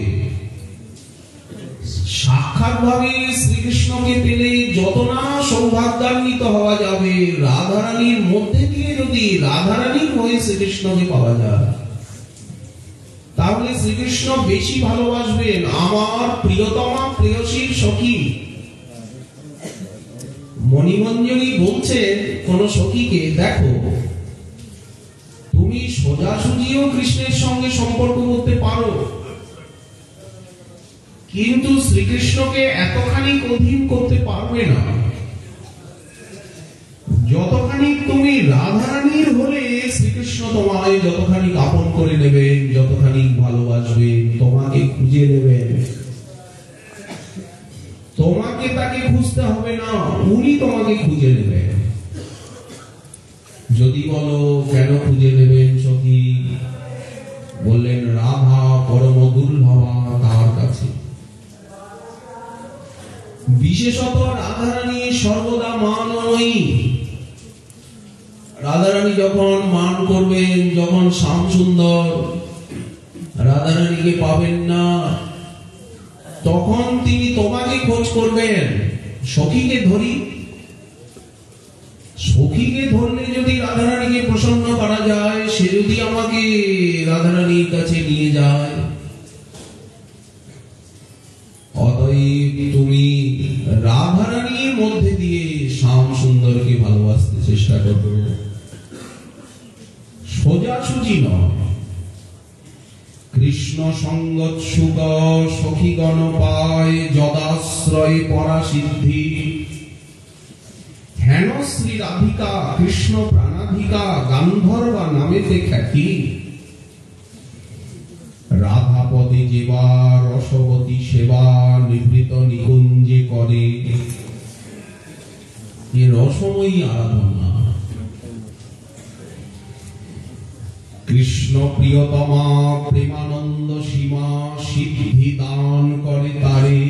Speaker 1: সাক্ষাৎ ভাবে শ্রীকৃষ্ণকে পেলে যত না সৌভাগ্যান্বিত হওয়া যাবে, রাধারানীর মধ্যে দিয়ে যদি রাধারানীর হয়ে শ্রীকৃষ্ণকে পাওয়া যায় তাহলে শ্রীকৃষ্ণ বেশি ভালোবাসবেন। আমার প্রিয়তমা প্রেয়সীর সখী মণিমঞ্জরি বলছেন কোন সখীকে, দেখো তুমি সোজাসুজিও কৃষ্ণের সঙ্গে সম্পর্ক করতে পারো, কিন্তু শ্রীকৃষ্ণকে এতখানি অধীন করতে পারবে না যতখানি তুমি রাধারানীর হলে শ্রীকৃষ্ণ তোমায় যতখানি আপন করে নেবেন, যতখানি ভালোবাসবেন, তোমাকে খুঁজে নেবেন। তোমাকে তাকে খুঁজতে হবে না, উনি তোমাকে খুঁজে নেবেন। যদি বলো কেন খুঁজে নেবেন সখী, বললেন রাধা পরম দুর্লভা তার কাছে। বিশেষত রাধারানী সর্বদা মানময়ী। রাধারানী যখন মান করবেন, যখন শ্যাম সুন্দর রাধারানীকে পাবেন না, তখন তিনি তোমাকে খোঁজ করবেন। সখীকে ধরি, সখীকে ধরলে যদি রাধারানীকে প্রসন্ন করা যায়, সে যদি আমাকে রাধারানীর কাছে নিয়ে যায়, অতএব তুমি রাধারানীর মধ্যে দিয়ে শ্যাম সুন্দরকে ভালোবাসতে চেষ্টা করবে, সোজাসুজি নয়। কৃষ্ণ সঙ্গত সুখ সখীগণ পায়, যদাশ্রয় পরাসিদ্ধি। হেন শ্রী রাধিকা কৃষ্ণ প্রাণাধিকা, গান্ধর্বা নামেতে খ্যাতি। রাধা পদে যেবা রসবতী সেবা, নিবৃত নিকুঞ্জে করে এ রসময়ী আরাধনা। কৃষ্ণ প্রিয়তমা প্রেমানন্দ সীমা, সিদ্ধি দান করে তারে।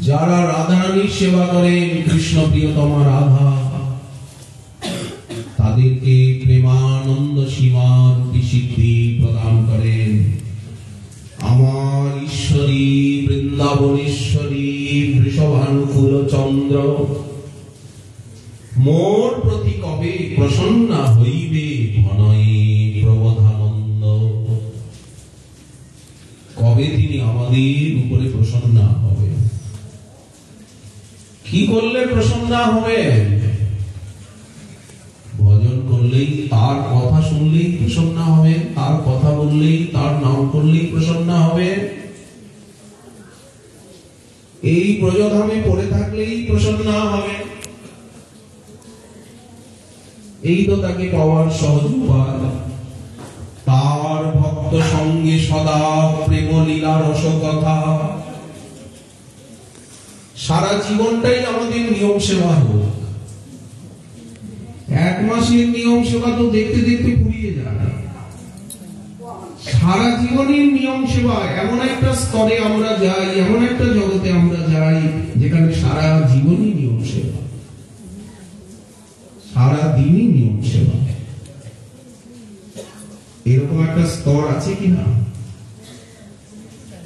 Speaker 1: যারা রাধারানীর সেবা করেন, কৃষ্ণ প্রিয়তমা রাধা, তাদেরকে প্রেমানন্দ সীমার সিদ্ধি প্রদান করেন। আমার ঈশ্বরী বৃন্দাবনেশ্বরী বৃষভানুকূল চন্দ্র, মোর প্রতি কবে প্রসন্না হইবে ঘনয়ে প্রবোধানন্দ। কবে তিনি আমাদের উপরে প্রসন্না হবে? কি করলে প্রসন্না হবে? ভজন করলেই, তার কথা শুনলেই প্রসন্না হবে, তার কথা বললেই, তার নাম করলেই প্রসন্না হবে। এই ব্রজধামে পড়ে থাকলেই প্রসন্না হবে। এই তো তাকে পাওয়ার সহজ উপায়। তার ভক্ত সঙ্গে সদা প্রেম লীলা রস কথা। সারা জীবনটাই আমাদের নিয়ম সেবা হোক। এক মাসের নিয়ম সেবা তো দেখতে দেখতে ফুরিয়ে যায়। সারা জীবনের নিয়ম সেবা, এমন একটা স্তরে আমরা যাই, এমন একটা জগতে আমরা যাই, যেখানে সারা জীবনই নিয়ম সেবা, সারা দিনই নিয়ম সেবা। এরকম একটা স্তর আছে কিনা?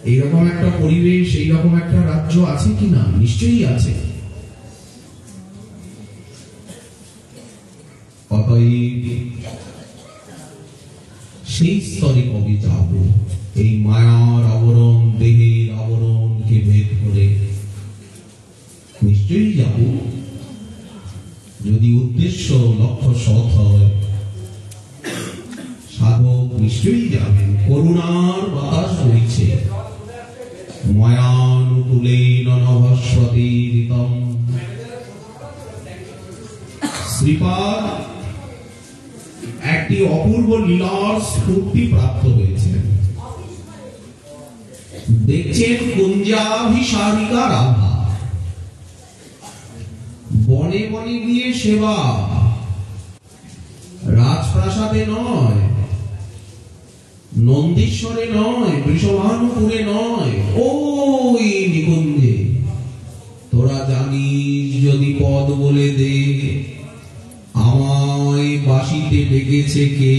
Speaker 1: এইরকম একটা পরিবেশ, এইরকম একটা রাজ্য আছে কিনা? নিশ্চয়ই আছে। অতএব সেই স্তরে কবে যাব? এই মায়ার আবরণ, দেহের আবরণকে ভেদ করে নিশ্চয়ই যাব। যদি উদ্দেশ্য লক্ষ্য সৎ হয়, সাধক নিশ্চয়ই যাবেন। করুণার বাতাস বইছে, মায়ানুকূলেন নভস্বতীরিতম। শ্রীপাদ একটি অপূর্ব লীলার স্ফূর্তি প্রাপ্ত হয়েছেন। দেখছেন কুঞ্জাভিসারিকা রাধা, বনে বনে গিয়ে সেবা, রাজপ্রাসাদে নয়, নন্দীশ্বরে নয়, বৃষভানুপুরে নয়, ওই নিকুঞ্জে। তোরা জানিস যদি পদ বলে দে, আমায় বাঁশিতে ডেকেছে কে?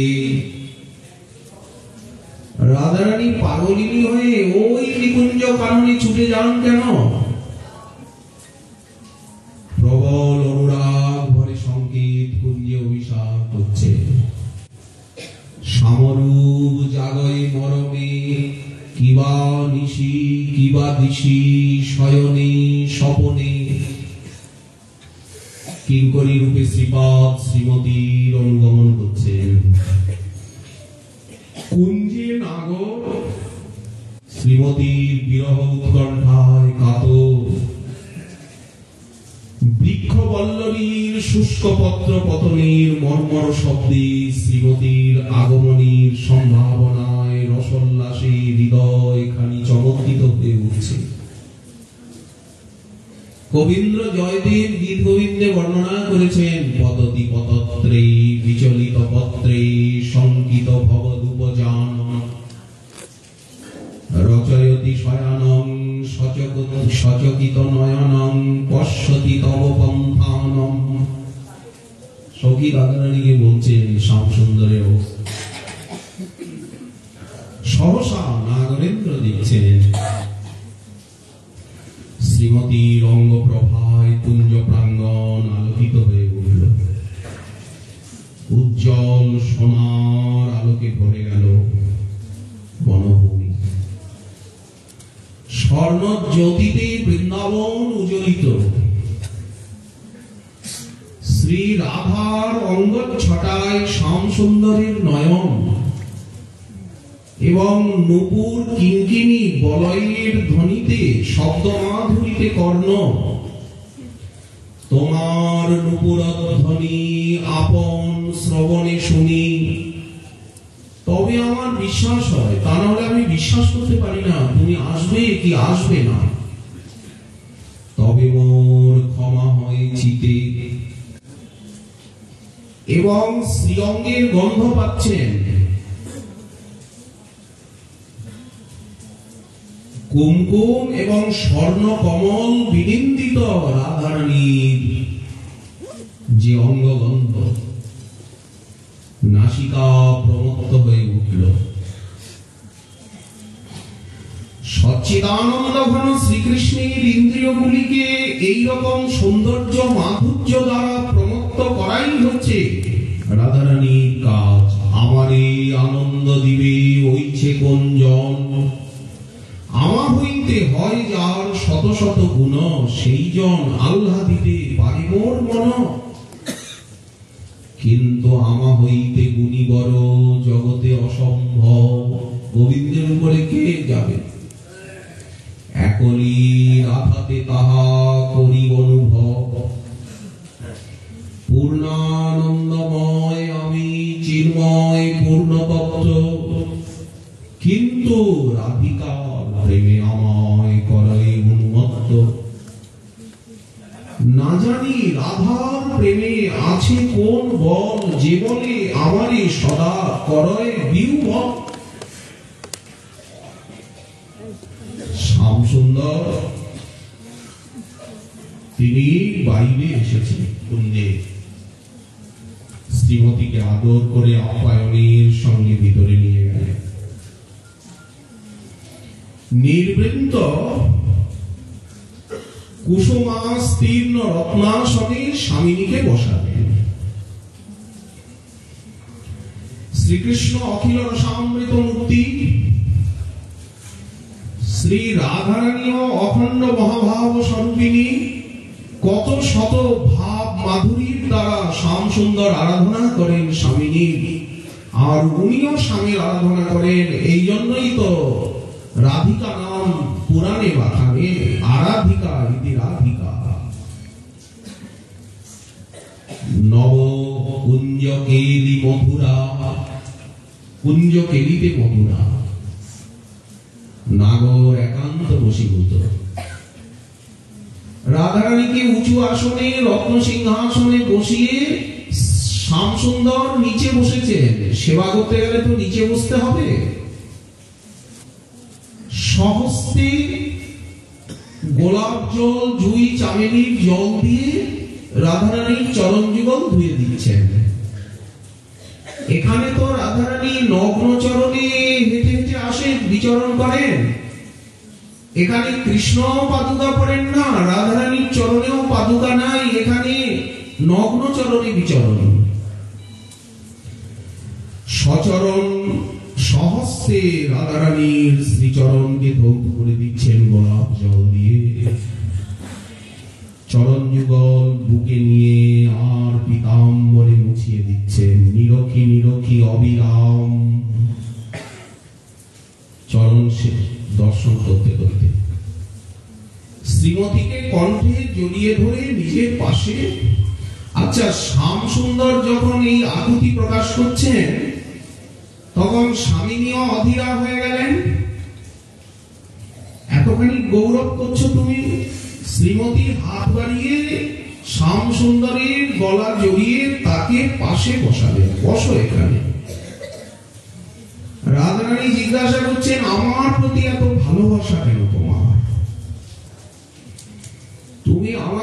Speaker 1: রাধারানী পাগলিনী হয়ে ওই নিকুঞ্জ কাননে ছুটে যান কেন? প্রবল অনুরাগ ভরে সংকেত কুঞ্জে অভিষেক হচ্ছে। সমরূপ জাগয় মরমে, কিবা নিশি কিবা দিশি, শয়নে স্বপনে। কিঙ্করী রূপে শ্রীপাদ শ্রীমতীর অনুগমন করছেন। কুঞ্জে নাগর শ্রীমতীর বিরহ উৎকণ্ঠায় কাতর। বৃক্ষ বল্লরীর শুষ্ক পত্র পতনের মর্মর শব্দে শ্রীমতীর আগমনীর সম্ভাবনায় রসোল্লাসে হৃদয় খানি চমৎকৃত হয়ে উঠছে। কবীন্দ্র জয়দেব গীত গোবিন্দে বর্ণনা করেছেন, পততি পতত্রে বিচলিত পত্রে শঙ্কিত ভবদুপজান, রচয়তি শয়ানং সচকিত নয়নং পশ্যতি তব পন্থানম। সখী রাধারানীকে বলছেন শ্যাম সুন্দরের অবস্থা। সহসা নাগরেন্দ্র দেখছেন শ্রীমতীর অঙ্গ প্রভায় কুঞ্জ প্রাঙ্গণ আলোকিত হয়ে উঠল। উজ্জ্বল সোনার আলোকে ভরে গেল বনভূমি। স্বর্ণ জ্যোতিতে বৃন্দাবন উজ্জ্বলিত। শ্রী রাধার অঙ্গচ্ছটায় শ্যাম সুন্দরের নয়ন এবং নূপুর কিঙ্কিনী বলয়ের ধ্বনিতে শব্দ মাধুরীতে কর্ণ। তোমার নূপুর ধ্বনি আপন শ্রবণে শুনি তবে আমার বিশ্বাস হয়, তা নাহলে আমি বিশ্বাস করতে পারি না তুমি আসবে কি আসবে না। তবে মোর ক্ষমা হয় চিতে। এবং শ্রীঅঙ্গের গন্ধ পাচ্ছেন। কুমকুম এবং স্বর্ণ কমল বিনিন্দিত রাধারানীর যে অঙ্গগন্ধ, নাসিকা প্রমত্ত হয়ে উঠল। সচ্চিদানন্দ ঘন শ্রীকৃষ্ণের ইন্দ্রিয়গুলিকে এইরকম সৌন্দর্য মাধুর্য দ্বারা প্রমত্ত করাই হচ্ছে রাধারানীর কাজ। আমারে আনন্দ দিবে ওইছে কোন জন। আমার হইতে হয় যার শত শত গুণ, সেই জন আল্লাহ দিতে পারে মোর মন। কিন্তু আমা হইতে গুণী বড় জগতে অসম্ভব। গোবিন্দের উপরে কে যাবে? একলি রাধাতে তাহা করি অনুভব। পূর্ণানন্দময় আমি চিন্ময় পূর্ণ তত্ত্ব, কিন্তু রাধিকা প্রেমে আমায় করে উন্মত্ত। না জানি রাধার প্রেমে আছে কোন বল, যে বলে আমারে সদা করয় বিহ্বল। শ্যাম সুন্দর তিনি বাইরে এসেছেন কুঞ্জে। শ্রীমতীকে আদর করে আপ্যায়নের সঙ্গে ভিতরে নিয়ে গেলেন। নির্বৃন্ত কুসুমাস্তীর্ণ রত্নাসনে স্বামিনীকে বসাবেন। শ্রীকৃষ্ণ অখিল রসামৃত মূর্তি, শ্রী রাধারানী অখণ্ড মহাভাব স্বরূপিণী। কত শত ভাব মাধুরীর দ্বারা শ্যাম সুন্দর আরাধনা করেন স্বামিনীর, আর উনিও স্বামীর আরাধনা করেন। এই জন্যই তো রাধিকা নাম পুরাণে বাখানে আরাধিকা ইতি রাধিকা। নব কুঞ্জ কেলি মধুরা, কুঞ্জ কেলিতে মধুরা। নাগর একান্ত বশীভূত। রাধারানীকে উঁচু আসনে রত্ন সিংহাসনে বসিয়ে শ্যাম সুন্দর নিচে বসেছেন। সেবা করতে গেলে তো নিচে বসতে হবে। সহস্তে গোলাপ জল, জুই, চামেলির জল দিয়ে রাধারানীর চরণ যুগল ধুয়ে দিচ্ছেন। এখানে তো রাধারানী নগ্ন চরণে হেঁটে হেঁটে আসে, বিচরণ করেন। এখানে কৃষ্ণ পাদুকা পড়েন না, রাধারানীর চরণেও পাদুকা নাই। এখানে নগ্ন চরণে বিচরণ। সচরণ সহস্তে রাধারানীর শ্রীচরণকে ধৌত করে দিচ্ছেন গোলাপ জল দিয়ে। চরণ যুগল বুকে নিয়ে আর পীতাম্বরে মুছিয়ে দিচ্ছেন। নিরখী নিরখী অবিরাম চরণ সে দর্শন করতে করতে শ্রীমতীকে কণ্ঠে জড়িয়ে ধরে নিজের পাশে। আচ্ছা, শ্যাম সুন্দর যখন এই আকুতি প্রকাশ করছেন, তখন স্বামীনিও অধীরা হয়ে গেলেন। এতখানি গৌরব করছো তুমি। শ্রীমতী হাত বাড়িয়ে শ্যাম সুন্দরের গলা জড়িয়ে তাকে পাশে বসাবে। বসো এখানে। রাধারানী জিজ্ঞাসা করছেন, আমার প্রতি এত ভালোবাসা কেন তোমার?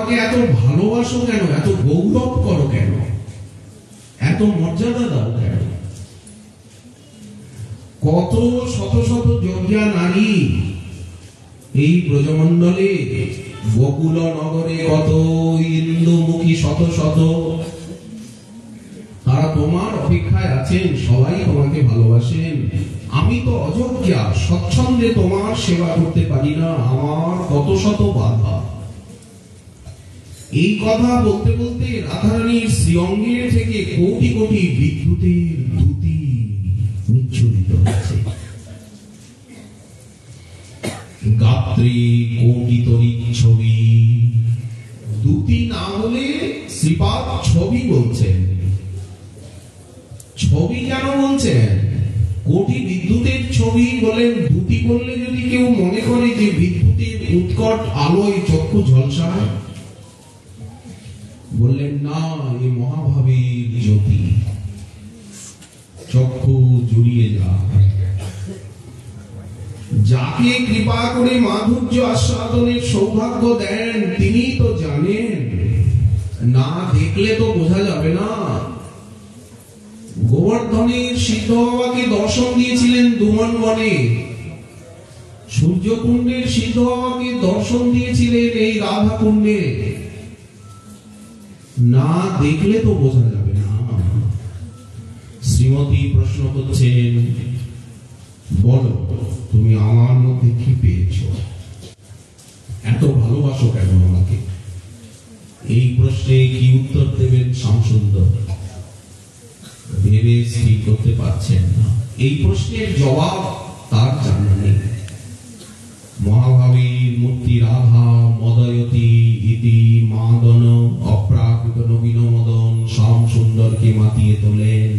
Speaker 1: আমাকে এত ভালোবাসো কেন, এত গৌরব করো কেন, এত মর্যাদা দাও কেন? কত শত শত যোগ্যা নারী এই ব্রজমণ্ডলে, গোকুল নগরে কত ইন্দুমুখী শত শত, তারা তোমার অপেক্ষায় আছেন, সবাই তোমাকে ভালোবাসেন। আমি তো অযোগ্যা, স্বচ্ছন্দে তোমার সেবা করতে পারি না, আমার কত শত বাধা। এই কথা বলতে বলতে রাধারানীর শ্রীঅঙ্গের থেকে কোটি কোটি বিদ্যুতের দ্যুতি নিচ্ছুরিত হচ্ছে। গাত্রী কোটি তরিক ছবি, দ্যুতি না বলে শ্রীপাদ ছবি বলছেন। ছবি কেন বলছেন? কোটি বিদ্যুতের ছবি বলেন। দ্যুতি বললে যদি কেউ মনে করে যে বিদ্যুতের উৎকট আলোয় চক্ষু ঝলসায়, বললেন না, এই মহাভাবের জ্যোতি, চক্ষু জুড়িয়ে যায়। যাকে কৃপা করে মাধুর্য আস্বাদনের সৌভাগ্য দেন, তিনি তো জানেন, না দেখলে তো বোঝা যাবে না। গোবর্ধনের সিদ্ধ বাবাকে দর্শন দিয়েছিলেন দুমন বনে, সূর্যকুণ্ডের সিদ্ধ বাবাকে দর্শন দিয়েছিলেন এই রাধা কুণ্ডে। না দেখলে তো বোঝা যাবে না। শ্রীমতী প্রশ্ন করছেন, বলো তুমি আমার মধ্যে কি পেয়েছ, এত ভালোবাসো কেন আমাকে? এই প্রশ্নে কি উত্তর দেবেন শ্যামসুন্দর ভেবে স্থির করতে পারছেন না। এই প্রশ্নের জবাব তার জানা নেই। মহাভাবীর মূর্তি রাধা মদয়তী ইতি মাদন অপ্রাকৃত নবীন মদন শ্যামসুন্দরকে মাতিয়ে তোলেন।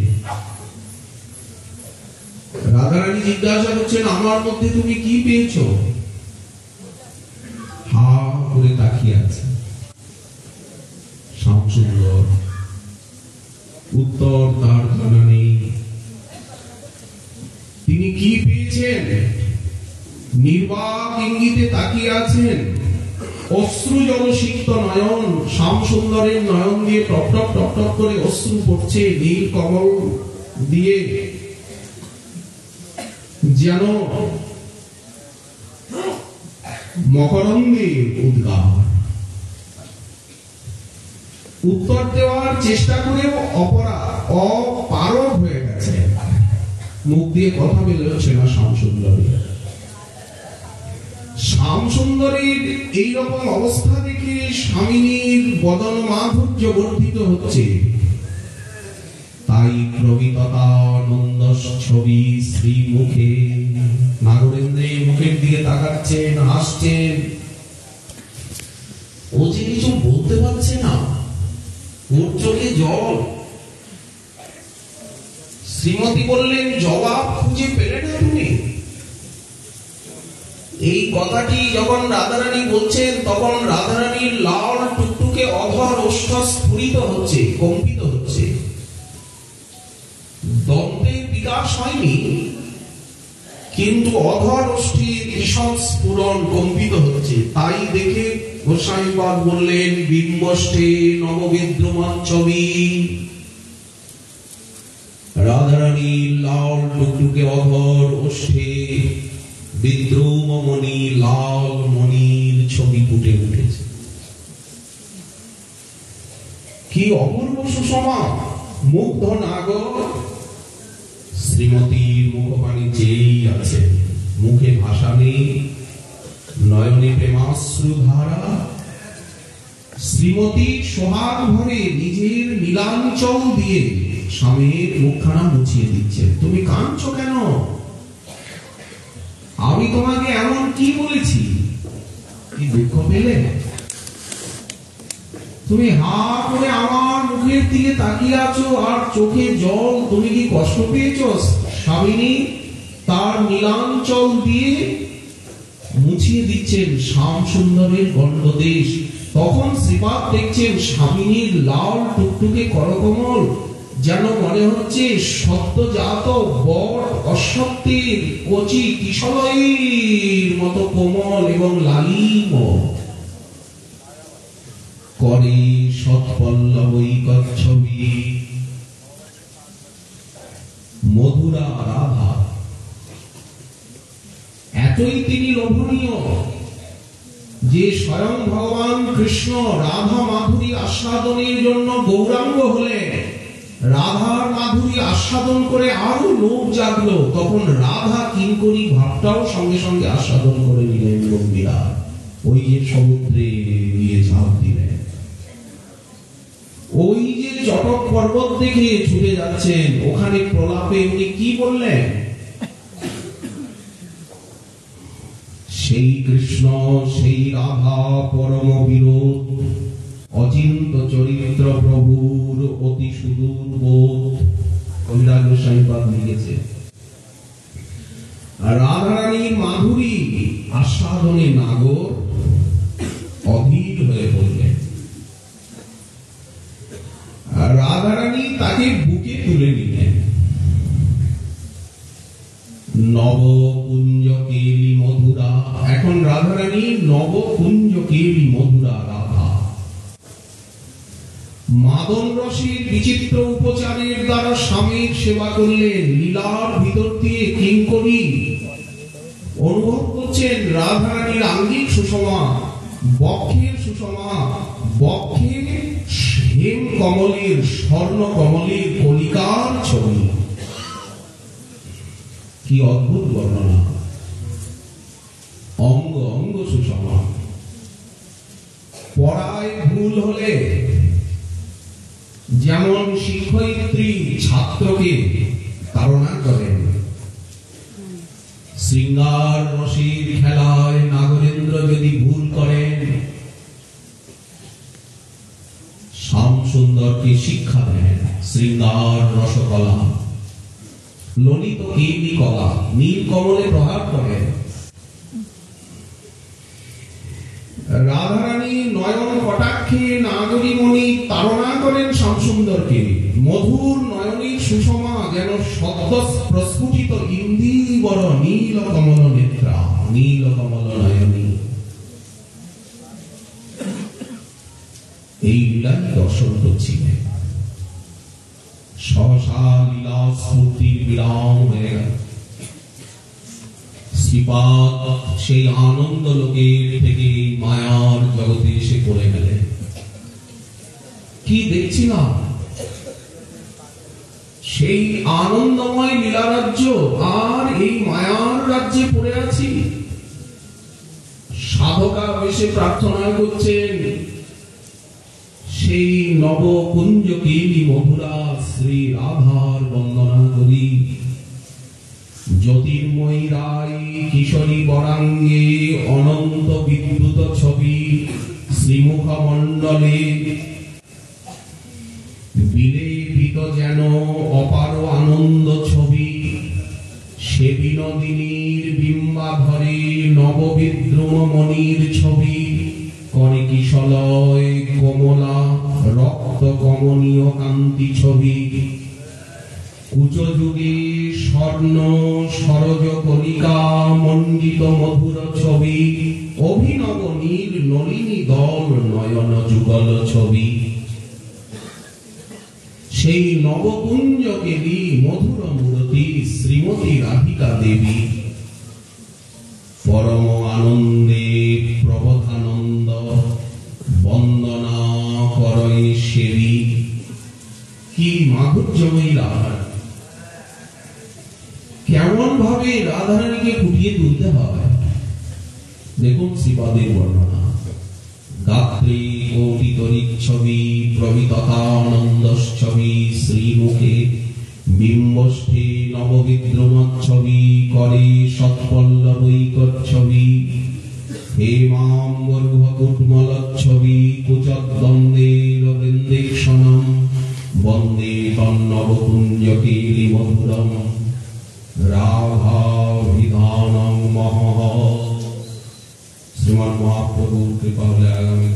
Speaker 1: রাধারানী জিজ্ঞাসা করছেন, আমার মধ্যে তুমি কি পেয়েছো? হা করে তাকিয়ে আছে শ্যামসুন্দর। উত্তর তার জানা নেই। তিনি কি পেয়েছেন? নির্বাক ইঙ্গিতে তাকিয়ে আছেন। অশ্রু জলসিক্ত নয়ন, শ্যামসুন্দরের নয়ন দিয়ে টপ টপ টপ টপ করে অশ্রু পড়ছে নীল কমল দিয়ে, যেন মকরন্দের উদ্গার। উত্তর দেওয়ার চেষ্টা করেও অপারগ হয়ে গেছে, মুখ দিয়ে কথা বেরোচ্ছে না শ্যামসুন্দরের। শ্যামসুন্দরের এইরকম অবস্থা দেখে স্বামিনীর বদন মাধুর্য বর্ধিত হচ্ছে। তাই প্রবিততানন্দ ছবি শ্রী মুখে, নাগরেন্দ্রের মুখের দিকে তাকাচ্ছেন, হাসছেন। ও যে কিছু বলতে পারছে না, ওর চোখে জল। শ্রীমতী বললেন, জবাব খুঁজে পেলে না তুমি? এই কথাটি যখন রাধারানী বলছেন, তখন রাধারানীর লাল টুকটুকে অধর ওষ্ঠ স্ফুরিত হচ্ছে, কম্পিত হচ্ছে। দন্তের বিকাশ হয়নি, কিন্তু অধর ওষ্ঠের ঈষৎ স্ফুরণ কম্পিত হচ্ছে। তাই দেখে গোস্বামীপাদ বললেন, বিম্বষ্টে নববিদ্রুমান ছবি। রাধারানীর লাল টুকটুকে অধর ওষ্ঠে বিদ্রুমমণি লাল মণির ছবি ফুটে উঠেছে। কি অপূর্ব সুষমা, মুগ্ধ নাগর। শ্রীমতীর মুখপানি চেয়েই আছে, মুখে ভাষা নেই, নয়নে প্রেমাশ্রু ধারা। শ্রীমতী সোহাগ ভরে নিজের নীলাঞ্চল দিয়ে স্বামীর মুখখানা মুছিয়ে দিচ্ছে। তুমি কাঁদছো কেন? আমি তোমাকে এমন কি বলেছি? কি দুঃখ পেলে? তুমি হা করে আমার মুখের দিকে তাকিয়ে আছো আর চোখে জল। তুমি কি কষ্ট পেয়েছো? স্বামিনী তার নীলাঞ্চল দিয়ে মুছিয়ে দিচ্ছেন শ্যামসুন্দরের গণ্ডদেশ। তখন শ্রীপাদ দেখছেন স্বামিনীর লাল টুকটুকে করকমল, যেন মনে হচ্ছে সদ্যজাত বট অশ্বত্থের কচি কিশলয়ের মতো কোমল এবং লালিম। করে সৎপল্লবৈকচ্ছবি মধুরা রাধা। এতই তিনি লোভনীয় যে স্বয়ং ভগবান কৃষ্ণ রাধা মাধুরী আস্বাদনের জন্য গৌরাঙ্গ হলেন। রাধার মাধুরী আস্বাদন করে আরো লোভ জাগলো, তখন রাধা কিঙ্করী ভাবটাও সঙ্গে সঙ্গে আস্বাদন করে নিলেন গম্ভীরা। ওই যে সমুদ্রে গিয়ে ঝাঁপ দিলেন। ওই যে চটক পর্বত দেখে ছুটে যাচ্ছেন, ওখানে প্রলাপে উনি কি বললেন? সেই কৃষ্ণ সেই রাধা পরম বিরোধ, অচিন্ত চরিত্র প্রভুর অতি সুদূর বোধ। কবিরাজ গোস্বামীপাদ লিখেছে। রাধারানীর মাধুরী আস্বাদনে নাগর অধীর হয়ে পড়লেন। রাধারানী তাকে বুকে তুলে নিলেন। নবকুঞ্জ কেলি মধুরা, এখন রাধারানী নবকুঞ্জ কেলি মধুরা রাধা। মাদন রসের বিচিত্র উপচারের দ্বারা স্বামীর সেবা করলেন। লীলার ভিতর দিয়ে কিঙ্করী অনুভব করছেন রাধারানীর আঙ্গিক সুষমা, বক্ষের সুষমা, বক্ষের হেম কমলের স্বর্ণ কমলের কলিকার ছবি। কি অদ্ভুত বর্ণনা! অঙ্গ অঙ্গ সুষমা। পড়ায় ভুল হলে যেমন শিক্ষয়িত্রী ছাত্রকে তাড়না করেন, শৃঙ্গার রসের খেলায় নাগরেন্দ্র যদি ভুল করেন, শ্যামসুন্দরকে শিক্ষা দেন শৃঙ্গার রসকলা, ললিত কেলি কলা, নীল কমলে প্রহার করেন। রাধারানী নয়ন কটাক্ষে নাগরীমণি তাড়না করেন শ্যামসুন্দরকে। মধুর নয়নের সুষমা যেন সদ্য প্রস্ফুটিত ইন্দিবর নীল কমল নেত্রা, নীল কমল নয়নী। এই লীলাই দর্শন করছিলেন। সহসা লীলা স্ফূর্তির বিরাম হয়ে গেল। শ্রীপাদ সেই আনন্দ লোকের থেকে মায়ার জগতে এসে পড়ে গেলেন। কি দেখছিলাম? সেই আনন্দময় লীলা রাজ্য, আর এই মায়ার রাজ্যে পড়ে আছি। সাধকা এসে প্রার্থনা করছেন, সেই নবকুঞ্জ কেলি মধুরা শ্রী রাধার বন্দনা করি। জ্যোতির্ময়ী রায় কিশোরী বরাঙ্গে অনন্ত বিদ্যুৎ ছবি শ্রীমুখ মণ্ডলে বিলেপিত যেন অপার আনন্দ ছবি। সে বিনোদিনীর বিম্বাধরে নববিদ্রুম মণির ছবি। করে কিশলয় কমলা রক্ত কমনীয় কান্তি ছবি। কুচযুগে স্বর্ণ সরজ কণিকা মণ্ডিত মধুর ছবি। অভিনব নীল নলিনী দল নয়ন যুগল ছবি। সেই নবকুঞ্জ কেলি মধুর মূর্তি শ্রীমতী রাধিকা দেবী। পরম আনন্দে প্রবোধানন্দ বন্দনা করই সেবী। কি মাধুর্যময়ী রাধা! কেমন ভাবে রাধারানীকে ফুটিয়ে তুলতে হয় দেখুন শ্রীপাদের বর্ণনা। গাত্রে কোটিতরিচ্ছবি প্রবিততানন্দচ্ছবি শ্রীমুখে বিম্বষ্ঠে নববিদ্রুমচ্ছবি। করে সৎপল্লবৈকচ্ছবি হেমাম্বরভকুটমলচ্ছবি। কুচদ্বন্দ্বের বৃন্দেক্ষণম বন্দে তন্নবকুঞ্জ কেলি মধুরম রাধাভিধানং মহঃ। শ্রীমান মহাপ্রভুর কৃপা হলে আগামী